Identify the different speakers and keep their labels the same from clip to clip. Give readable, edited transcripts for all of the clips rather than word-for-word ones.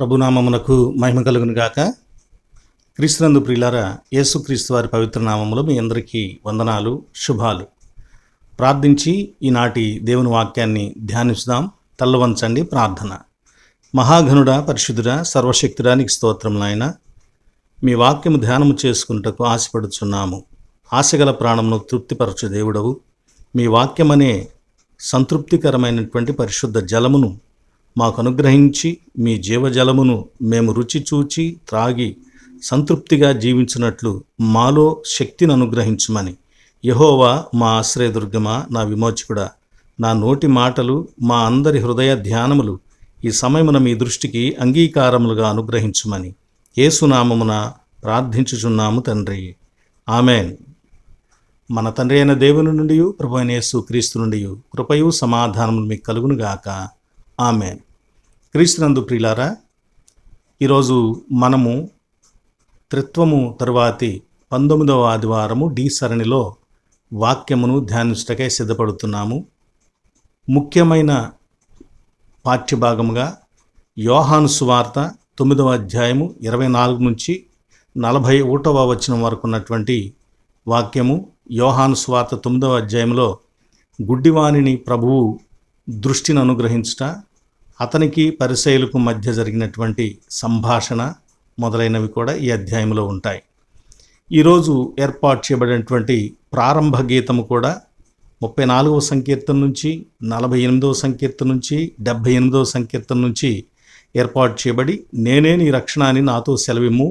Speaker 1: ప్రభునామమునకు మహిమ కలుగును గాక. క్రీస్తునందు ప్రియులారా, యేసుక్రీస్తు వారి పవిత్ర నామములో మీ అందరికీ వందనాలు, శుభాలు. ప్రార్థించి ఈనాటి దేవుని వాక్యాన్ని ధ్యానిస్తాం. తల్లవంచండి. ప్రార్థన. మహాఘనుడా, పరిశుద్ధుడా, సర్వశక్తుడానికి స్తోత్రం నాయన. మీ వాక్యము ధ్యానము చేసుకున్నటకు ఆశపడుచున్నాము. ఆశగల ప్రాణమును తృప్తిపరచు దేవుడవు. మీ వాక్యమనే సంతృప్తికరమైనటువంటి పరిశుద్ధ జలమును మాకు అనుగ్రహించి మీ జీవజలమును మేము రుచి చూచి త్రాగి సంతృప్తిగా జీవించినట్లు మాలో శక్తిని అనుగ్రహించుమని, యెహోవా మా ఆశ్రయదుర్గమా, నా విమోచకుడా, నా నోటి మాటలు, మా అందరి హృదయ ధ్యానములు ఈ సమయమున మీ దృష్టికి అంగీకారములుగా అనుగ్రహించుమని యేసునామమున ప్రార్థించుచున్నాము తండ్రి. ఆమెన్. మన తండ్రి అయిన దేవుని నుండి, ప్రభు అయిన యేసుక్రీస్తు నుండి కృపయు సమాధానములు మీకు కలుగునుగాక. ఆమెన్. క్రీస్తునందు ప్రియులారా, ఈరోజు మనము త్రిత్వము తరువాతి 19వ ఆదివారము డి సరణిలో వాక్యమును ధ్యానించుటకై సిద్ధపడుతున్నాము. ముఖ్యమైన పాఠ్యభాగముగా యోహాను సువార్త 9వ అధ్యాయము 24 నుంచి 41వ వచనం వరకు ఉన్నటువంటి వాక్యము. యోహాను సువార్త 9వ అధ్యాయంలో గుడ్డివానిని ప్రభువు దృష్టిని అనుగ్రహించుట, అతనికి పరిసయ్యులకు మధ్య జరిగినటువంటి సంభాషణ మొదలైనవి కూడా ఈ అధ్యాయంలో ఉంటాయి. ఈరోజు ఏర్పాటు చేయబడినటువంటి ప్రారంభ గీతము కూడా 34వ సంకీర్తన నుంచి 48వ సంకీర్తన నుంచి 78వ సంకీర్తన నుంచి ఏర్పాటు చేయబడి, నేనే నీ రక్షణ అని నాతో సెలవిమ్ము,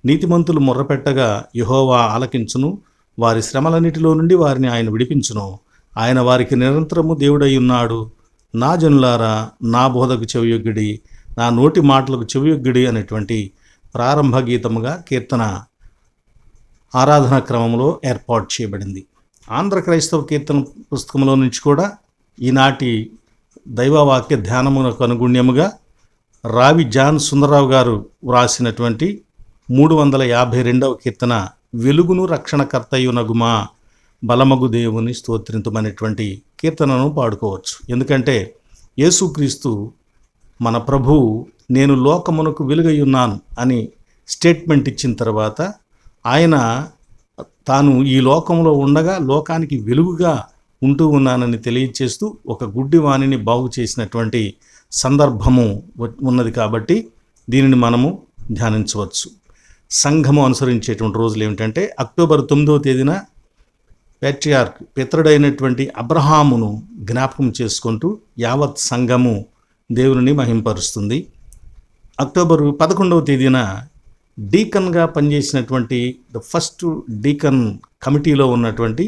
Speaker 1: నీతిమంతులు మొర్రపెట్టగా యెహోవా ఆలకించును, వారి శ్రమలన్నిటిలో నుండి వారిని ఆయన విడిపించును, ఆయన వారికి నిరంతరము దేవుడై ఉన్నాడు, నా జనులారా నా బోధకు చెవియొగ్గిడి, నా నోటి మాటలకు చెవియొగ్గిడి అనేటువంటి ప్రారంభ గీతముగా కీర్తన ఆరాధన క్రమంలో ఏర్పాటు చేయబడింది. ఆంధ్ర క్రైస్తవ కీర్తన పుస్తకంలో నుంచి కూడా ఈనాటి దైవవాక్య ధ్యానమునకు అనుగుణ్యముగా రావి జాన్ సుందరరావు గారు వ్రాసినటువంటి 352వ కీర్తన, వెలుగును రక్షణకర్తయు నగుమా బలమగు దేవుని స్తోత్రింతుమనేటువంటి కీర్తనను పాడుకోవచ్చు. ఎందుకంటే యేసుక్రీస్తు మన ప్రభువు నేను లోకమునకు వెలుగై ఉన్నాను అని స్టేట్మెంట్ ఇచ్చిన తర్వాత ఆయన తాను ఈ లోకంలో ఉండగా లోకానికి వెలుగుగా ఉంటూ ఉన్నానని తెలియచేస్తూ ఒక గుడ్డివాణిని బాగు చేసినటువంటి సందర్భము ఉన్నది. కాబట్టి దీనిని మనము ధ్యానించవచ్చు. సంఘము అనుసరించేటువంటి రోజులు ఏమిటంటే అక్టోబర్ 9వ తేదీన పేట్రియార్క్ పితరుడైనటువంటి అబ్రహామును జ్ఞాపకం చేసుకుంటూ యావత్ సంఘము దేవుని మహింపరుస్తుంది. అక్టోబర్ 11వ తేదీన డీకన్గా పనిచేసినటువంటి ద ఫస్ట్ డీకన్ కమిటీలో ఉన్నటువంటి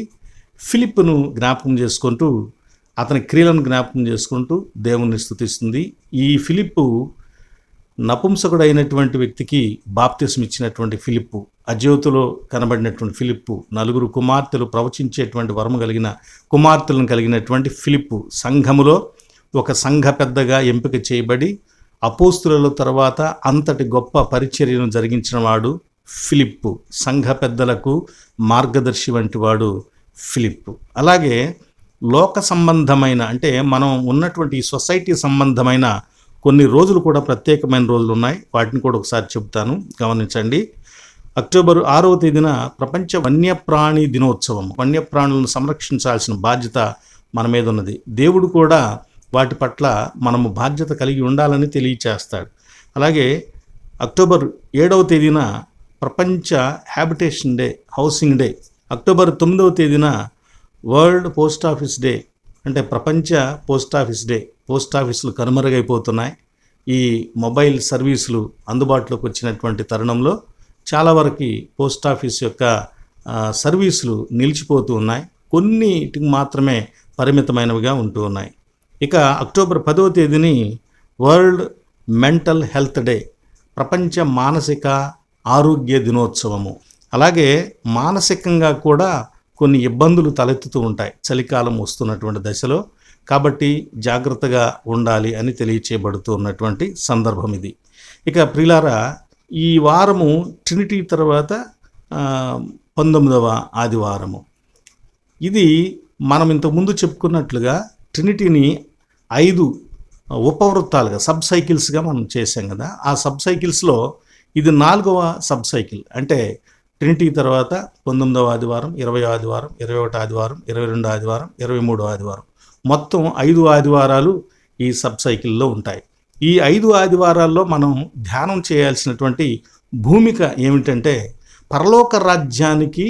Speaker 1: ఫిలిప్ను జ్ఞాపకం చేసుకుంటూ అతని క్రియలను జ్ఞాపకం చేసుకుంటూ దేవుణ్ణి స్తుతిస్తుంది. ఈ ఫిలిప్పు నపుంసకుడైనటువంటి వ్యక్తికి బాప్తిసం ఇచ్చినటువంటి ఫిలిప్పు, అజ్యోతులో కనబడినటువంటి ఫిలిప్పు, 4 కుమార్తెలు ప్రవచించేటువంటి వరము కలిగిన కుమార్తెలను కలిగినటువంటి ఫిలిప్పు సంఘములో ఒక సంఘ పెద్దగా ఎంపిక చేయబడి అపోస్తుల తర్వాత అంతటి గొప్ప పరిచర్యను జరిగించిన వాడు ఫిలిప్పు. సంఘ పెద్దలకు మార్గదర్శి వంటి వాడు ఫిలిప్పు. అలాగే లోక సంబంధమైన, అంటే మనం ఉన్నటువంటి సొసైటీ సంబంధమైన కొన్ని రోజులు కూడా ప్రత్యేకమైన రోజులు ఉన్నాయి. వాటిని కూడా ఒకసారి చెబుతాను, గమనించండి. అక్టోబర్ 6వ తేదీన ప్రపంచ వన్యప్రాణి దినోత్సవం. వన్యప్రాణులను సంరక్షించాల్సిన బాధ్యత మన మీద ఉన్నది. దేవుడు కూడా వాటి పట్ల మనము బాధ్యత కలిగి ఉండాలని తెలియచేస్తాడు. అలాగే అక్టోబర్ 7వ తేదీన ప్రపంచ habitation day, housing day. October 9వ తేదీన వరల్డ్ పోస్ట్ ఆఫీస్ డే, అంటే ప్రపంచ పోస్ట్ ఆఫీస్ డే. పోస్ట్ ఆఫీసులు కనుమరుగైపోతున్నాయి. ఈ మొబైల్ సర్వీసులు అందుబాటులోకి వచ్చినటువంటి తరుణంలో చాలా వరకు పోస్ట్ ఆఫీస్ యొక్క సర్వీసులు నిలిచిపోతూ ఉన్నాయి. కొన్నిటికి మాత్రమే పరిమితమైనవిగా ఉంటూ ఉన్నాయి. ఇక అక్టోబర్ 10వ తేదీని వరల్డ్ మెంటల్ హెల్త్ డే, ప్రపంచ మానసిక ఆరోగ్య దినోత్సవము. అలాగే మానసికంగా కూడా కొన్ని ఇబ్బందులు తలెత్తుతూ ఉంటాయి చలికాలం వస్తున్నటువంటి దశలో. కాబట్టి జాగ్రత్తగా ఉండాలి అని తెలియచేయబడుతూ ఉన్నటువంటి సందర్భం ఇది. ఇక ప్రియులారా, ఈ వారము ట్రినిటీ తర్వాత 19వ ఆదివారము. ఇది మనం ఇంతకుముందు చెప్పుకున్నట్లుగా ట్రినిటీని 5 ఉపవృత్తాలుగా సబ్ సైకిల్స్గా మనం చేసాం కదా. ఆ సబ్ సైకిల్స్లో ఇది 4వ సబ్ సైకిల్. అంటే ట్రినిటీ తర్వాత 19వ ఆదివారం, 20వ ఆదివారం, 21వ ఆదివారం, 22వ ఆదివారం, 23వ ఆదివారం, మొత్తం 5 ఆదివారాలు ఈ సబ్ సైకిల్లో ఉంటాయి. ఈ 5 ఆదివారాల్లో మనం ధ్యానం చేయాల్సినటువంటి భూమిక ఏమిటంటే, పరలోక రాజ్యానికి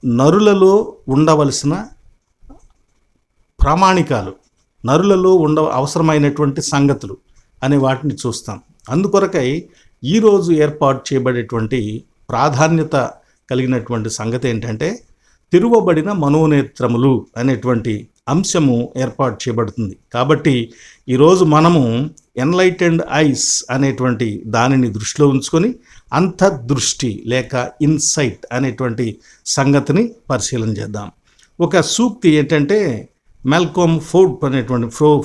Speaker 1: నరులలో ఉండవలసిన ప్రామాణికాలు, నరులలో అవసరమైనటువంటి సంగతులు అనే వాటిని చూస్తాం. అందుకొరకై ఈరోజు ఏర్పాటు చేయబడేటువంటి ప్రాధాన్యత కలిగినటువంటి సంగతి ఏంటంటే, తెరువబడిన మనోనేత్రములు అనేటువంటి అంశము ఏర్పాటు చేయబడుతుంది. కాబట్టి ఈరోజు మనము ఎన్లైటెండ్ ఐస్ అనేటువంటి దానిని దృష్టిలో ఉంచుకొని అంతర్దృష్టి లేక ఇన్సైట్ అనేటువంటి సంగతిని పరిశీలన చేద్దాం. ఒక సూక్తి ఏంటంటే, మాల్కమ్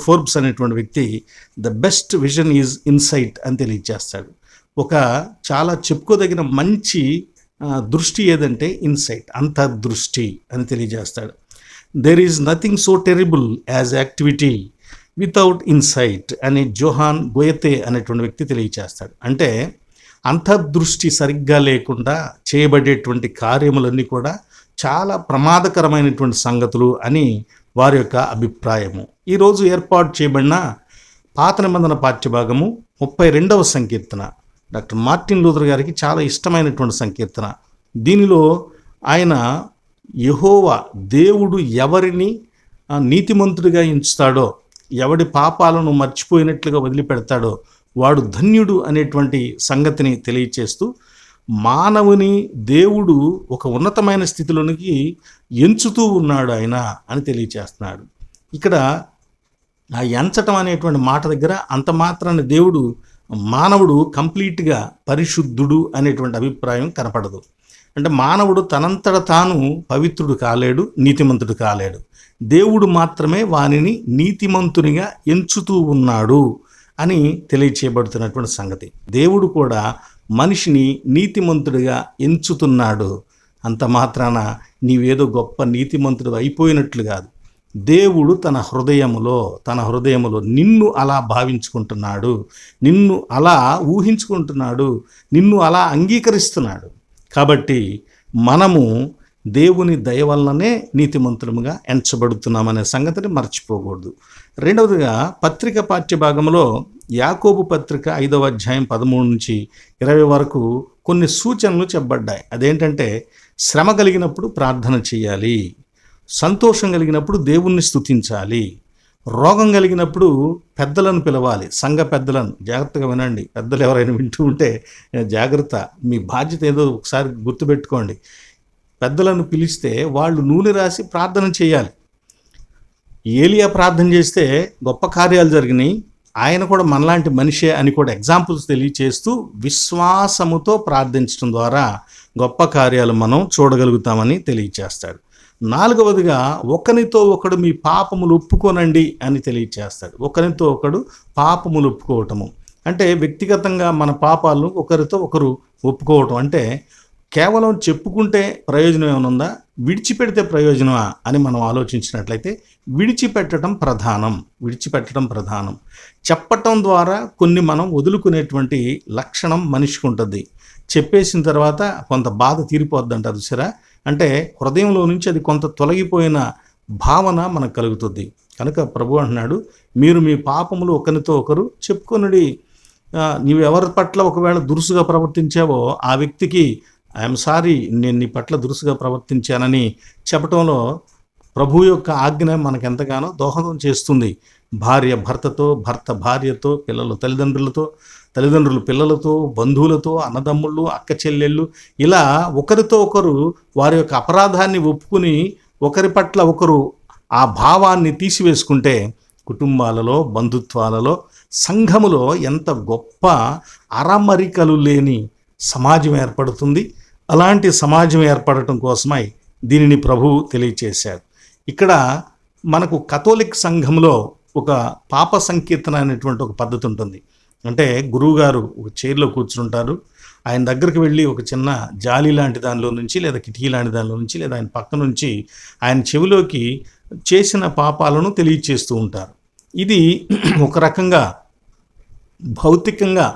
Speaker 1: ఫోర్బ్స్ అనేటువంటి వ్యక్తి the best vision is insight అని తెలియజేస్తాడు. ఒక చాలా చెప్పుకోదగిన మంచి దృష్టి ఏదంటే ఇన్సైట్, అంతర్దృష్టి అని తెలియజేస్తాడు. There is nothing so terrible as activity without insight అని జోహాన్ గోయతే అనేటువంటి వ్యక్తి తెలియజేస్తాడు. అంటే అంతర్దృష్టి సరిగ్గా లేకుండా చేయబడేటువంటి కార్యములన్నీ కూడా చాలా ప్రమాదకరమైనటువంటి సంగతులు అని వారి యొక్క అభిప్రాయము. ఈరోజు ఏర్పాటు చేయబడిన పాత నిబంధన పాఠ్యభాగము 32వ సంకీర్తన డాక్టర్ మార్టిన్ లూథర్ గారికి చాలా ఇష్టమైనటువంటి సంకీర్తన. దీనిలో ఆయన యెహోవా దేవుడు ఎవరిని నీతిమంతుడిగా ఎంచుతాడో, ఎవడి పాపాలను మర్చిపోయినట్లుగా వదిలిపెడతాడో వాడు ధన్యుడు అనేటువంటి సంగతిని తెలియచేస్తూ, మానవుని దేవుడు ఒక ఉన్నతమైన స్థితిలోనికి ఎంచుతూ ఉన్నాడు ఆయన అని తెలియచేస్తున్నాడు. ఇక్కడ ఆ ఎంచటం అనేటువంటి మాట దగ్గర అంత మాత్రాన్ని మానవుడు కంప్లీట్గా పరిశుద్ధుడు అనేటువంటి అభిప్రాయం కనపడదు. అంటే మానవుడు తనంతట తాను పవిత్రుడు కాలేడు, నీతిమంతుడు కాలేడు. దేవుడు మాత్రమే వానిని నీతిమంతునిగా ఎంచుతూ ఉన్నాడు అని తెలియచేయబడుతున్నటువంటి సంగతి. దేవుడు కూడా మనిషిని నీతిమంతుడిగా ఎంచుతున్నాడు. అంత మాత్రాన నీవేదో గొప్ప నీతిమంతుడు అయిపోయినట్లు కాదు. దేవుడు తన హృదయములో నిన్ను అలా భావించుకుంటున్నాడు, నిన్ను అలా ఊహించుకుంటున్నాడు, నిన్ను అలా అంగీకరిస్తున్నాడు. కాబట్టి మనము దేవుని దయ వల్లనే నీతిమంతులముగా ఎంచబడుతున్నామనే సంగతిని మర్చిపోకూడదు. రెండవదిగా పత్రిక పాఠ్యభాగంలో యాకోబు పత్రిక 5వ అధ్యాయం 13 నుంచి 20 వరకు కొన్ని సూచనలు చెప్పబడ్డాయి. అదేంటంటే, శ్రమ కలిగినప్పుడు ప్రార్థన చేయాలి, సంతోషం కలిగినప్పుడు దేవుణ్ణి స్తుతించాలి, రోగం కలిగినప్పుడు పెద్దలను పిలవాలి, సంఘ పెద్దలను. జాగ్రత్తగా వినండి, పెద్దలు ఎవరైనా వింటూ ఉంటే జాగ్రత్త, మీ బాధ్యత ఏదో ఒకసారి గుర్తుపెట్టుకోండి. పెద్దలను పిలిస్తే వాళ్ళు నూనె రాసి ప్రార్థన చేయాలి. ఏలియా ప్రార్థన చేస్తే గొప్ప కార్యాలు జరిగినాయి. ఆయన కూడా మనలాంటి మనిషే అని కూడా ఎగ్జాంపుల్స్ తెలియచేస్తూ విశ్వాసముతో ప్రార్థించడం ద్వారా గొప్ప కార్యాలు మనం చూడగలుగుతామని తెలియచేస్తాడు. 4వదిగా ఒకరితో ఒకడు మీ పాపములు ఒప్పుకోనండి అని తెలియచేస్తాడు. ఒకరితో ఒకడు పాపములు ఒప్పుకోవటము అంటే వ్యక్తిగతంగా మన పాపాలను ఒకరితో ఒకరు ఒప్పుకోవటం. అంటే కేవలం చెప్పుకుంటే ప్రయోజనం ఏమైనా ఉందా, విడిచిపెడితే ప్రయోజనమా అని మనం ఆలోచించినట్లయితే విడిచిపెట్టడం ప్రధానం. చెప్పటం ద్వారా కొన్ని మనం వదులుకునేటువంటి లక్షణం మనిషికి ఉంటుంది. చెప్పేసిన తర్వాత కొంత బాధ తీరిపోద్ది అంటారు చూసారా. అంటే హృదయంలో నుంచి అది కొంత తొలగిపోయిన భావన మనకు కలుగుతుంది. కనుక ప్రభు అంటున్నాడు, మీరు మీ పాపములు ఒకరితో ఒకరు చెప్పుకొనుడి. నీవు ఎవరి పట్ల ఒకవేళ దురుసుగా ప్రవర్తించావో ఆ వ్యక్తికి ఐఎమ్ సారీ, నేను నీ పట్ల దురుసుగా ప్రవర్తించానని చెప్పటంలో ప్రభు యొక్క ఆజ్ఞ మనకెంతగానో దోహదం చేస్తుంది. భార్య భర్తతో, భర్త భార్యతో, పిల్లలు తల్లిదండ్రులు పిల్లలతో, బంధువులతో, అన్నదమ్ముళ్ళు, అక్క చెల్లెళ్ళు, ఇలా ఒకరితో ఒకరు వారి యొక్క అపరాధాన్ని ఒప్పుకుని ఒకరి పట్ల ఒకరు ఆ భావాన్ని తీసివేసుకుంటే కుటుంబాలలో, బంధుత్వాలలో, సంఘములో ఎంత గొప్ప అరమరికలు లేని సమాజం ఏర్పడుతుంది. అలాంటి సమాజం ఏర్పడటం కోసమై దీనిని ప్రభువు తెలియచేశాడు. ఇక్కడ మనకు కథోలిక్ సంఘంలో ఒక పాప సంకీర్తన అనేటువంటి ఒక పద్ధతి ఉంటుంది. అంటే గురువుగారు ఒక చైర్లో కూర్చుంటారు, ఆయన దగ్గరికి వెళ్ళి ఒక చిన్న జాలి లాంటి దానిలో నుంచి లేదా కిటికీ లాంటి దానిలో నుంచి లేదా ఆయన పక్క నుంచి ఆయన చెవిలోకి చేసిన పాపాలను తెలియచేస్తూ ఉంటారు. ఇది ఒక రకంగా భౌతికంగా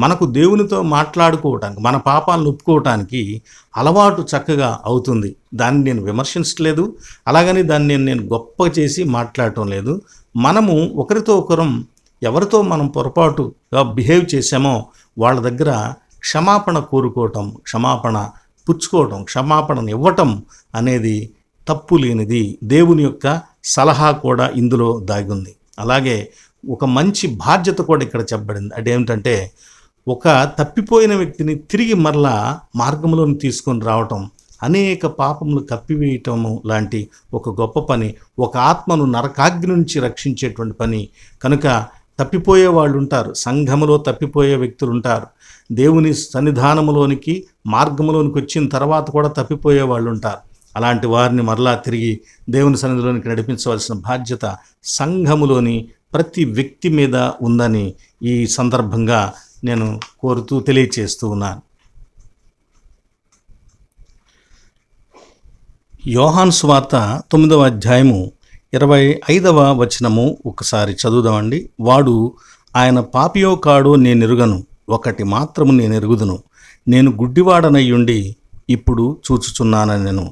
Speaker 1: మనకు దేవునితో మాట్లాడుకోవటానికి, మన పాపాలను ఒప్పుకోవటానికి అలవాటు చక్కగా అవుతుంది. దాన్ని నేను విమర్శించట్లేదు, అలాగని దాన్ని నేను గొప్ప చేసి మాట్లాడటం లేదు. మనము ఒకరితో ఒకరం ఎవరితో మనం పొరపాటుగా బిహేవ్ చేసామో వాళ్ళ దగ్గర క్షమాపణ కోరుకోవటం, క్షమాపణ పుచ్చుకోవటం, క్షమాపణను ఇవ్వటం అనేది తప్పు లేనిది. దేవుని యొక్క సలహా కూడా ఇందులో దాగి ఉంది. అలాగే ఒక మంచి బాధ్యత కూడా ఇక్కడ చెప్పబడింది. అదేమిటంటే ఒక తప్పిపోయిన వ్యక్తిని తిరిగి మరలా మార్గంలోని తీసుకొని రావటం, అనేక పాపములు కప్పివేయటము లాంటి ఒక గొప్ప పని, ఒక ఆత్మను నరకాగ్ని నుంచి రక్షించేటువంటి పని. కనుక తప్పిపోయే వాళ్ళు ఉంటారు, సంఘములో తప్పిపోయే వ్యక్తులు ఉంటారు, దేవుని సన్నిధానములోనికి మార్గంలోనికి వచ్చిన తర్వాత కూడా తప్పిపోయే వాళ్ళు ఉంటారు. అలాంటి వారిని మరలా తిరిగి దేవుని సన్నిధిలోనికి నడిపించవలసిన బాధ్యత సంఘములోని ప్రతి వ్యక్తి మీద ఉందని ఈ సందర్భంగా నేను కోరుతూ తెలియచేస్తూ ఉన్నాను. యోహాను సువార్త 9వ అధ్యాయము 25వ వచనము ఒకసారి చదువుదామండి. వాడు ఆయన పాపియో కాడో నేనెరుగను, ఒకటి మాత్రము నేనెరుగుదును, నేను గుడ్డివాడనయ్యుండి ఇప్పుడు చూచుచున్నానెను.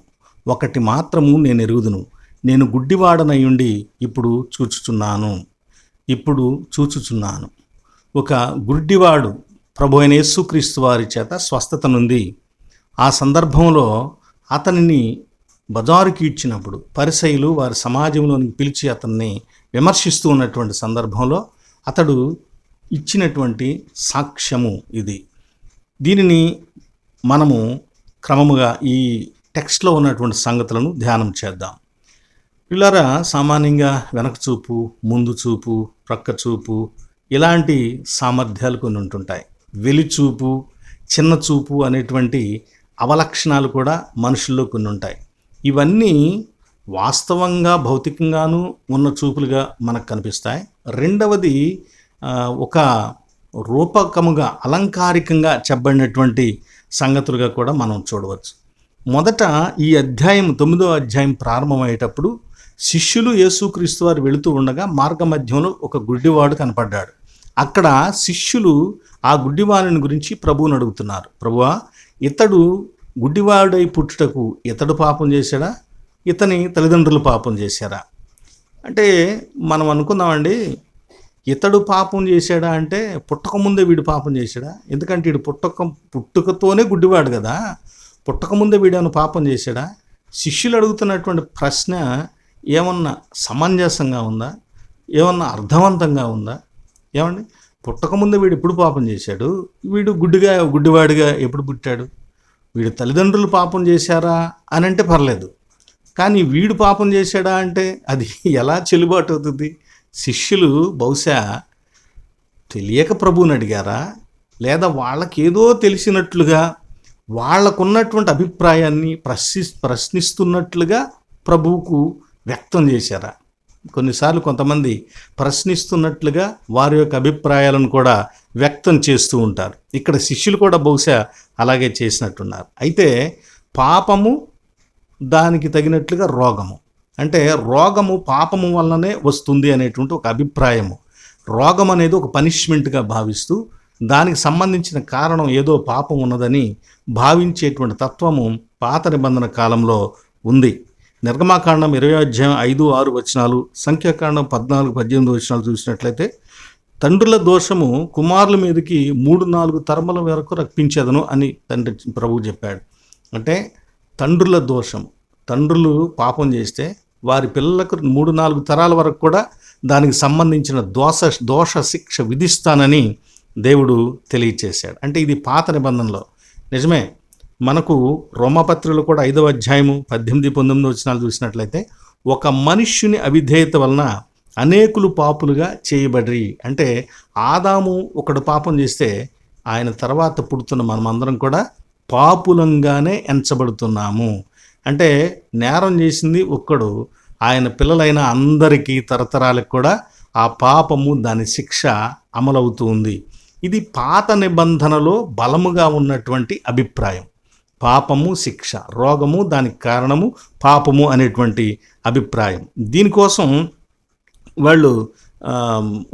Speaker 1: ఒకటి మాత్రము నేనెరుగుదును, నేను గుడ్డివాడనయ్యుండి ఇప్పుడు చూచుచున్నాను. ఒక గుడ్డివాడు ప్రభు అయిన యేసుక్రీస్తు వారి చేత స్వస్థత నుండి ఆ సందర్భంలో అతనిని బజారుకి ఇచ్చినప్పుడు పరిసయ్యులు వారి సమాజంలోనికి పిలిచి అతన్ని విమర్శిస్తూ ఉన్నటువంటి సందర్భంలో అతడు ఇచ్చినటువంటి సాక్ష్యము ఇది. దీనిని మనము క్రమముగా ఈ టెక్స్ట్లో ఉన్నటువంటి సంగతులను ధ్యానం చేద్దాం. పిల్లరా, సామాన్యంగా వెనక చూపు, ముందు చూపు, ప్రక్క చూపు ఇలాంటి సామర్థ్యాలు కొన్ని ఉంటుంటాయి. వెలిచూపు, చిన్న చూపు అనేటువంటి అవలక్షణాలు కూడా మనుషుల్లో కొన్ని ఉంటాయి. ఇవన్నీ వాస్తవంగా భౌతికంగానూ ఉన్న చూపులుగా మనకు కనిపిస్తాయి. రెండవది ఒక రూపకముగా అలంకారికంగా చెప్పబడినటువంటి సంగతులుగా కూడా మనం చూడవచ్చు. మొదట ఈ అధ్యాయం 9వ అధ్యాయం ప్రారంభమయ్యేటప్పుడు శిష్యులు యేసుక్రీస్తు వారు వెళుతూ ఉండగా మార్గ మధ్యంలో ఒక గుడ్డివాడు కనపడ్డాడు. అక్కడ శిష్యులు ఆ గుడ్డివాడిని గురించి ప్రభువుని అడుగుతున్నారు. ప్రభువా, ఇతడు గుడ్డివాడై పుట్టుటకు ఇతడు పాపం చేశాడా, ఇతని తల్లిదండ్రులు పాపం చేశారా? అంటే మనం అనుకుందామండి, ఇతడు పాపం చేశాడా అంటే పుట్టకముందే వీడు పాపం చేశాడా? ఎందుకంటే వీడు పుట్టుకతోనే గుడ్డివాడు కదా, పుట్టకముందే వీడేమైనా పాపం చేశాడా? శిష్యులు అడుగుతున్నటువంటి ప్రశ్న ఏమన్నా సమంజసంగా ఉందా, ఏమన్నా అర్థవంతంగా ఉందా? ఏమండి, పుట్టకముందే వీడు ఎప్పుడు పాపం చేశాడు, వీడు గుడ్డివాడిగా ఎప్పుడు పుట్టాడు, వీడు తల్లిదండ్రులు పాపం చేశారా అని అంటే పర్లేదు, కానీ వీడు పాపం చేశాడా అంటే అది ఎలా చెల్లుబాటు అవుతుంది? శిష్యులు బహుశా తెలియక ప్రభువుని అడిగారా, లేదా వాళ్ళకేదో తెలిసినట్లుగా వాళ్ళకున్నటువంటి అభిప్రాయాన్ని ప్రశ్నిస్తున్నట్లుగా ప్రభువుకు వ్యక్తం చేశారా? కొన్నిసార్లు కొంతమంది ప్రశ్నిస్తున్నట్లుగా వారి యొక్క అభిప్రాయాలను కూడా వ్యక్తం చేస్తూ ఉంటారు. ఇక్కడ శిష్యులు కూడా బహుశా అలాగే చేసినట్టున్నారు. అయితే పాపము దానికి తగినట్లుగా రోగము, అంటే రోగము పాపము వల్లనే వస్తుంది అనేటువంటి ఒక అభిప్రాయము. రోగం అనేది ఒక పనిష్మెంట్గా భావిస్తూ దానికి సంబంధించిన కారణం ఏదో పాపం ఉన్నదని భావించేటువంటి తత్వము పాత నిబంధన కాలంలో ఉంది. నిర్గమాకాండం 20వ అధ్యాయం 5, 6 వచనాలు, సంఖ్యాకాండం 14, 18 వచనాలు చూసినట్లయితే తండ్రుల దోషము కుమారుల మీదకి 3-4 తరముల వరకు రప్పించేదను అని తండ్రి ప్రభువు చెప్పాడు. అంటే తండ్రుల దోషం, తండ్రులు పాపం చేస్తే వారి పిల్లలకు 3-4 తరాల వరకు కూడా దానికి సంబంధించిన దోష శిక్ష విధిస్తానని దేవుడు తెలియచేశాడు. అంటే ఇది పాత నిబంధనలో. నిజమే, మనకు రోమపత్రికలో కూడా 5వ అధ్యాయము 18-19 వచనాలు చూసినట్లయితే ఒక మనుష్యుని అవిధేయత వలన అనేకులు పాపులుగా చేయబడి, అంటే ఆదాము ఒకడు పాపం చేస్తే ఆయన తర్వాత పుడుతున్న మనమందరం కూడా పాపులంగానే ఎంచబడుతున్నాము. అంటే నేరం చేసింది ఒక్కడు, ఆయన పిల్లలైన అందరికీ తరతరాలకు కూడా ఆ పాపము దాని శిక్ష అమలవుతూ ఉంది. ఇది పాత నిబంధనలో బలముగా ఉన్నటువంటి అభిప్రాయం. పాపము శిక్ష, రోగము దానికి కారణము పాపము అనేటువంటి అభిప్రాయం. దీనికోసం వాళ్ళు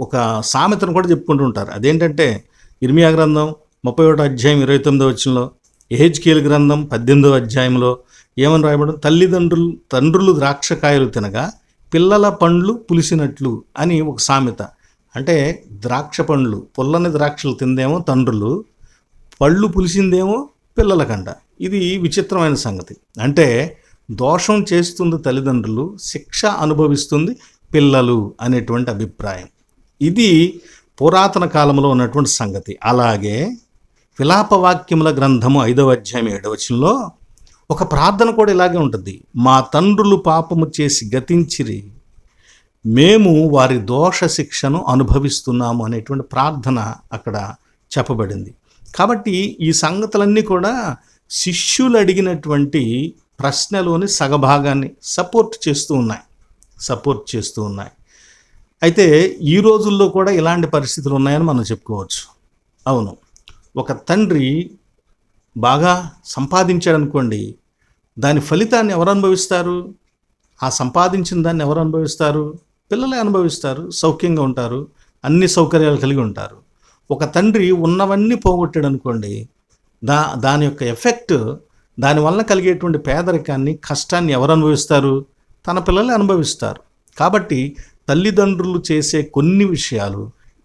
Speaker 1: ఒక సామెతను కూడా చెప్పుకుంటూ ఉంటారు. అదేంటంటే ఇర్మియా గ్రంథం 31వ అధ్యాయం 29వ వచనంలో, యెహెజ్కేలు గ్రంథం 18వ అధ్యాయంలో ఏమని రాయబడింది? తండ్రులు ద్రాక్షకాయలు తినగా పిల్లల పండ్లు పులిసినట్లు అని ఒక సామెత. అంటే ద్రాక్ష పండ్లు, పుల్లని ద్రాక్షలు తిందేమో తండ్రులు, పళ్ళు పులిసిందేమో పిల్లలకంట. ఇది విచిత్రమైన సంగతి. అంటే దోషం చేస్తుంది తల్లిదండ్రులు, శిక్ష అనుభవిస్తుంది పిల్లలు అనేటువంటి అభిప్రాయం. ఇది పురాతన కాలంలో ఉన్నటువంటి సంగతి. అలాగే విలాపవాక్యముల గ్రంథము 5వ అధ్యాయం 7వ వచనంలో ఒక ప్రార్థన కూడా ఇలాగే ఉంటుంది. మా తండ్రులు పాపము చేసి గతించిరి, మేము వారి దోష శిక్షను అనుభవిస్తున్నాము అనేటువంటి ప్రార్థన అక్కడ చెప్పబడింది. కాబట్టి ఈ సంగతులన్నీ కూడా శిష్యులు అడిగినటువంటి ప్రశ్నలోని సగభాగాన్ని సపోర్ట్ చేస్తూ ఉన్నాయి. అయితే ఈ రోజుల్లో కూడా ఇలాంటి పరిస్థితులు ఉన్నాయని మనం చెప్పుకోవచ్చు. అవును, ఒక తండ్రి బాగా సంపాదించాడనుకోండి, దాని ఫలితాన్ని ఎవరు అనుభవిస్తారు? ఆ సంపాదించిన దాన్ని ఎవరు అనుభవిస్తారు? పిల్లలే అనుభవిస్తారు. సౌఖ్యంగా ఉంటారు, అన్ని సౌకర్యాలు కలిగి ఉంటారు. ఒక తండ్రి ఉన్నవన్నీ పోగొట్టాడు అనుకోండి, దాని యొక్క ఎఫెక్ట్, దానివల్ల కలిగేటువంటి పేదరికాన్ని, కష్టాన్ని ఎవరు అనుభవిస్తారు? తన పిల్లలే అనుభవిస్తారు. కాబట్టి తల్లిదండ్రులు చేసే కొన్ని విషయాలు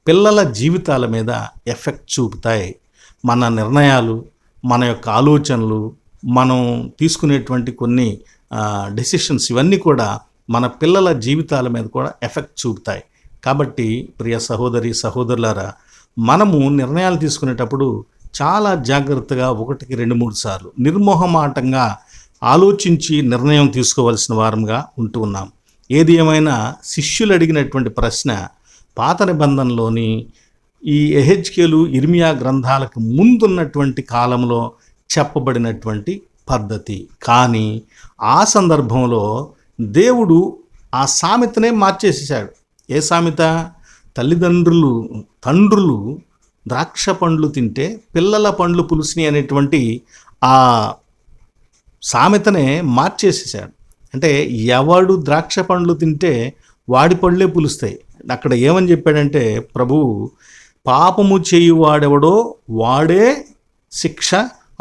Speaker 1: పిల్లల జీవితాల మీద ఎఫెక్ట్ చూపుతాయి. మన నిర్ణయాలు, మన యొక్క ఆలోచనలు, మనం తీసుకునేటువంటి కొన్ని డెసిషన్స్, ఇవన్నీ కూడా మన పిల్లల జీవితాల మీద కూడా ఎఫెక్ట్ చూపుతాయి. కాబట్టి ప్రియ సహోదరి సహోదరులారా, మనము నిర్ణయాలు తీసుకునేటప్పుడు చాలా జాగ్రత్తగా 1కి 2-3 సార్లు నిర్మోహమాటంగా ఆలోచించి నిర్ణయం తీసుకోవాల్సిన వారంగా ఉంటూ ఉన్నాం. ఏది ఏమైనా శిష్యులు అడిగినటువంటి ప్రశ్న పాత నిబంధనలోని ఈ యెహెజ్కేలు, ఇర్మియా గ్రంథాలకు ముందున్నటువంటి కాలంలో చెప్పబడినటువంటి పద్ధతి. కానీ ఆ సందర్భంలో దేవుడు ఆ సామెతనే మార్చేసేసాడు. ఏ సామెత? తండ్రులు ద్రాక్ష పండ్లు తింటే పిల్లల పండ్లు పులుసుని అనేటువంటి ఆ సామెతనే మార్చేసేసాడు. అంటే ఎవడు ద్రాక్ష పండ్లు తింటే వాడి పళ్ళే పులుస్తాయి. అక్కడ ఏమని చెప్పాడంటే ప్రభువు, పాపము చేయువాడెవడో వాడే శిక్ష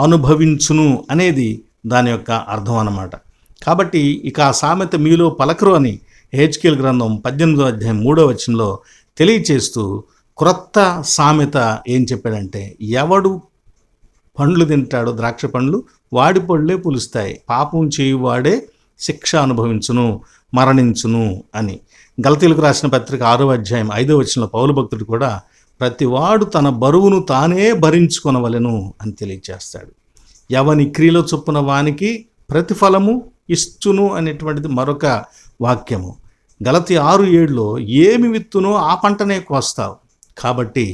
Speaker 1: అనుభవించును అనేది దాని యొక్క అర్థం అన్నమాట. కాబట్టి ఇక ఆ సామెత మీలో పలకరు అని యెహెజ్కేలు గ్రంథం 18వ అధ్యాయం 3వ వచనంలో తెలియచేస్తూ క్రొత్త సామెత ఏం చెప్పాడంటే, ఎవడు పండ్లు తింటాడో ద్రాక్ష పండ్లు వాడి పళ్ళే పులుస్తాయి, పాపం చేయువాడే శిక్ష అనుభవించును, మరణించును అని. గలతీయులకు రాసిన పత్రిక 6వ అధ్యాయం 5వ వచనంలో పౌలు భక్తుడు కూడా ప్రతివాడు తన బరువును తానే భరించుకొనవలెను అని తెలియజేస్తాడు. ఎవని క్రియల చొప్పున వానికి ప్రతిఫలము ఇచ్చును అనేటువంటిది మరొక వాక్యము. గలతీ 6:7లో ఏమి విత్తునో ఆ పంటనే కోస్తావు. కాబట్టి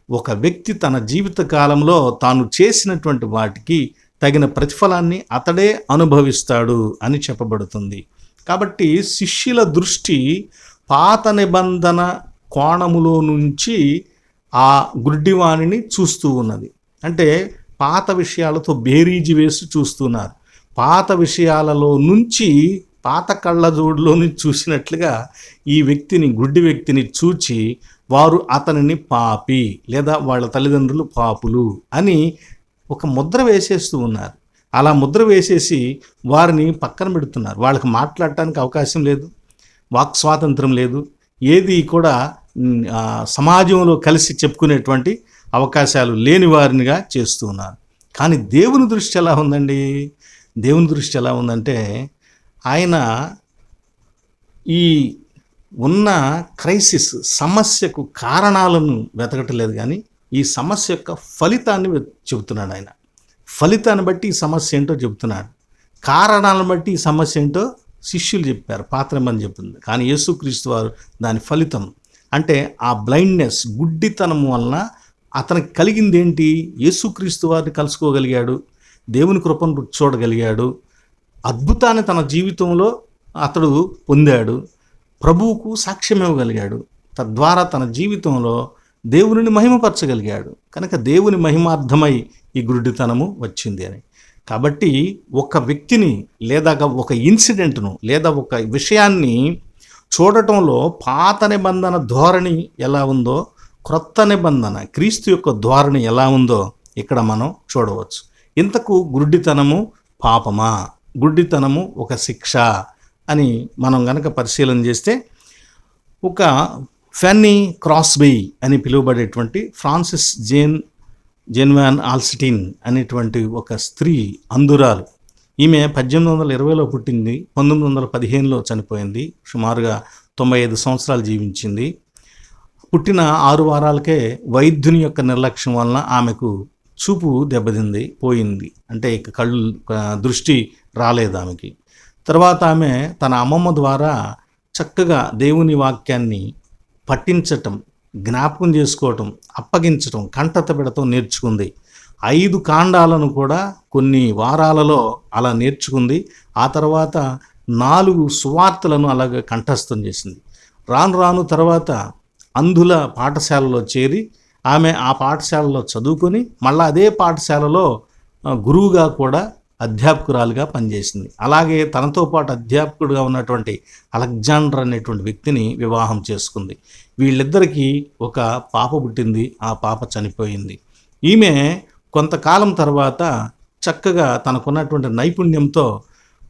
Speaker 1: ఒక వ్యక్తి తన జీవిత కాలంలో తాను చేసినటువంటి వాటికి తగిన ప్రతిఫలాన్ని అతడే అనుభవిస్తాడు అని చెప్పబడుతుంది. కాబట్టి శిష్యుల దృష్టి పాత నిబంధన కోణములో నుంచి ఆ గుడ్డివాణిని చూస్తూ ఉన్నది. అంటే పాత విషయాలతో బేరీజు వేసి చూస్తున్నారు. పాత విషయాలలో నుంచి, పాత కళ్ళజోడులో నుంచి చూసినట్లుగా ఈ వ్యక్తిని, గుడ్డి వ్యక్తిని చూచి వారు అతనిని పాపి లేదా వాళ్ళ తల్లిదండ్రులు పాపులు అని ఒక ముద్ర వేసేస్తూ ఉన్నారు. అలా ముద్ర వేసేసి వారిని పక్కన పెడుతున్నారు. వాళ్ళకి మాట్లాడటానికి అవకాశం లేదు, వాక్ స్వాతంత్రం లేదు, ఏది కూడా సమాజంలో కలిసి చెప్పుకునేటువంటి అవకాశాలు లేని వారినిగా చేస్తూ ఉన్నారు. కానీ దేవుని దృష్టి ఎలా ఉందండి? దేవుని దృష్టి ఎలా ఉందంటే, ఆయన ఈ ఉన్న క్రైసిస్, సమస్యకు కారణాలను వెతకట్లేదు, కానీ ఈ సమస్య యొక్క ఫలితాన్ని చెబుతున్నాడు. ఆయన ఫలితాన్ని బట్టి ఈ సమస్య ఏంటో చెబుతున్నాడు. కారణాలను బట్టి ఈ సమస్య ఏంటో శిష్యులు చెప్పారు, పాత నిబంధన చెప్తుంది. కానీ యేసుక్రీస్తు వారు దాని ఫలితం అంటే ఆ బ్లైండ్నెస్, గుడ్డితనం వలన అతనికి కలిగింది ఏంటి? యేసుక్రీస్తు వారిని కలుసుకోగలిగాడు, దేవుని కృపను చూడగలిగాడు, అద్భుతాన్ని తన జీవితంలో అతడు పొందాడు, ప్రభువుకు సాక్ష్యం ఇవ్వగలిగాడు, తద్వారా తన జీవితంలో దేవుని మహిమపరచగలిగాడు. కనుక దేవుని మహిమార్థమై ఈ గుడ్డితనము వచ్చింది అని. కాబట్టి ఒక వ్యక్తిని లేదా ఒక ఇన్సిడెంట్ను లేదా ఒక విషయాన్ని చూడటంలో పాత నిబంధన ధోరణి ఎలా ఉందో, క్రొత్త నిబంధన క్రీస్తు యొక్క ధోరణి ఎలా ఉందో ఇక్కడ మనం చూడవచ్చు. ఇంతకు గుడ్డితనము పాపమా, గుడ్డితనము ఒక శిక్ష అని మనం గనక పరిశీలన చేస్తే, ఒక ఫెన్నీ క్రాస్బీ అని పిలువబడేటువంటి ఫ్రాన్సిస్ జేన్ ఆల్స్టిన్ అనేటువంటి ఒక స్త్రీ అంధురాలు. ఈమె 1820లో పుట్టింది, 1915లో చనిపోయింది. సుమారుగా 95 సంవత్సరాలు జీవించింది. పుట్టిన 6 వారాలకే వైద్యుని యొక్క నిర్లక్ష్యం వలన ఆమెకు చూపు దెబ్బతింది, పోయింది. అంటే ఇక దృష్టి రాలేదు ఆమెకి. తర్వాత ఆమె తన అమ్మమ్మ ద్వారా చక్కగా దేవుని వాక్యాన్ని పఠించటం, జ్ఞాపకం చేసుకోవటం, అప్పగించటం, కంటత పెడటం నేర్చుకుంది. 5 కాండాలను కూడా కొన్ని వారాలలో అలా నేర్చుకుంది. ఆ తర్వాత 4 సువార్తలను అలాగే కంఠస్థం చేసింది. రాను రాను తర్వాత అంధుల పాఠశాలలో చేరి ఆమె ఆ పాఠశాలలో చదువుకొని మళ్ళీ అదే పాఠశాలలో గురువుగా కూడా అధ్యాపకురాలుగా పనిచేసింది. అలాగే తనతో పాటు అధ్యాపకుడిగా ఉన్నటువంటి అలెగ్జాండర్ అనేటువంటి వ్యక్తిని వివాహం చేసుకుంది. వీళ్ళిద్దరికీ ఒక పాప పుట్టింది. ఆ పాప చనిపోయింది. ఈమె కొంతకాలం తర్వాత చక్కగా తనకున్నటువంటి నైపుణ్యంతో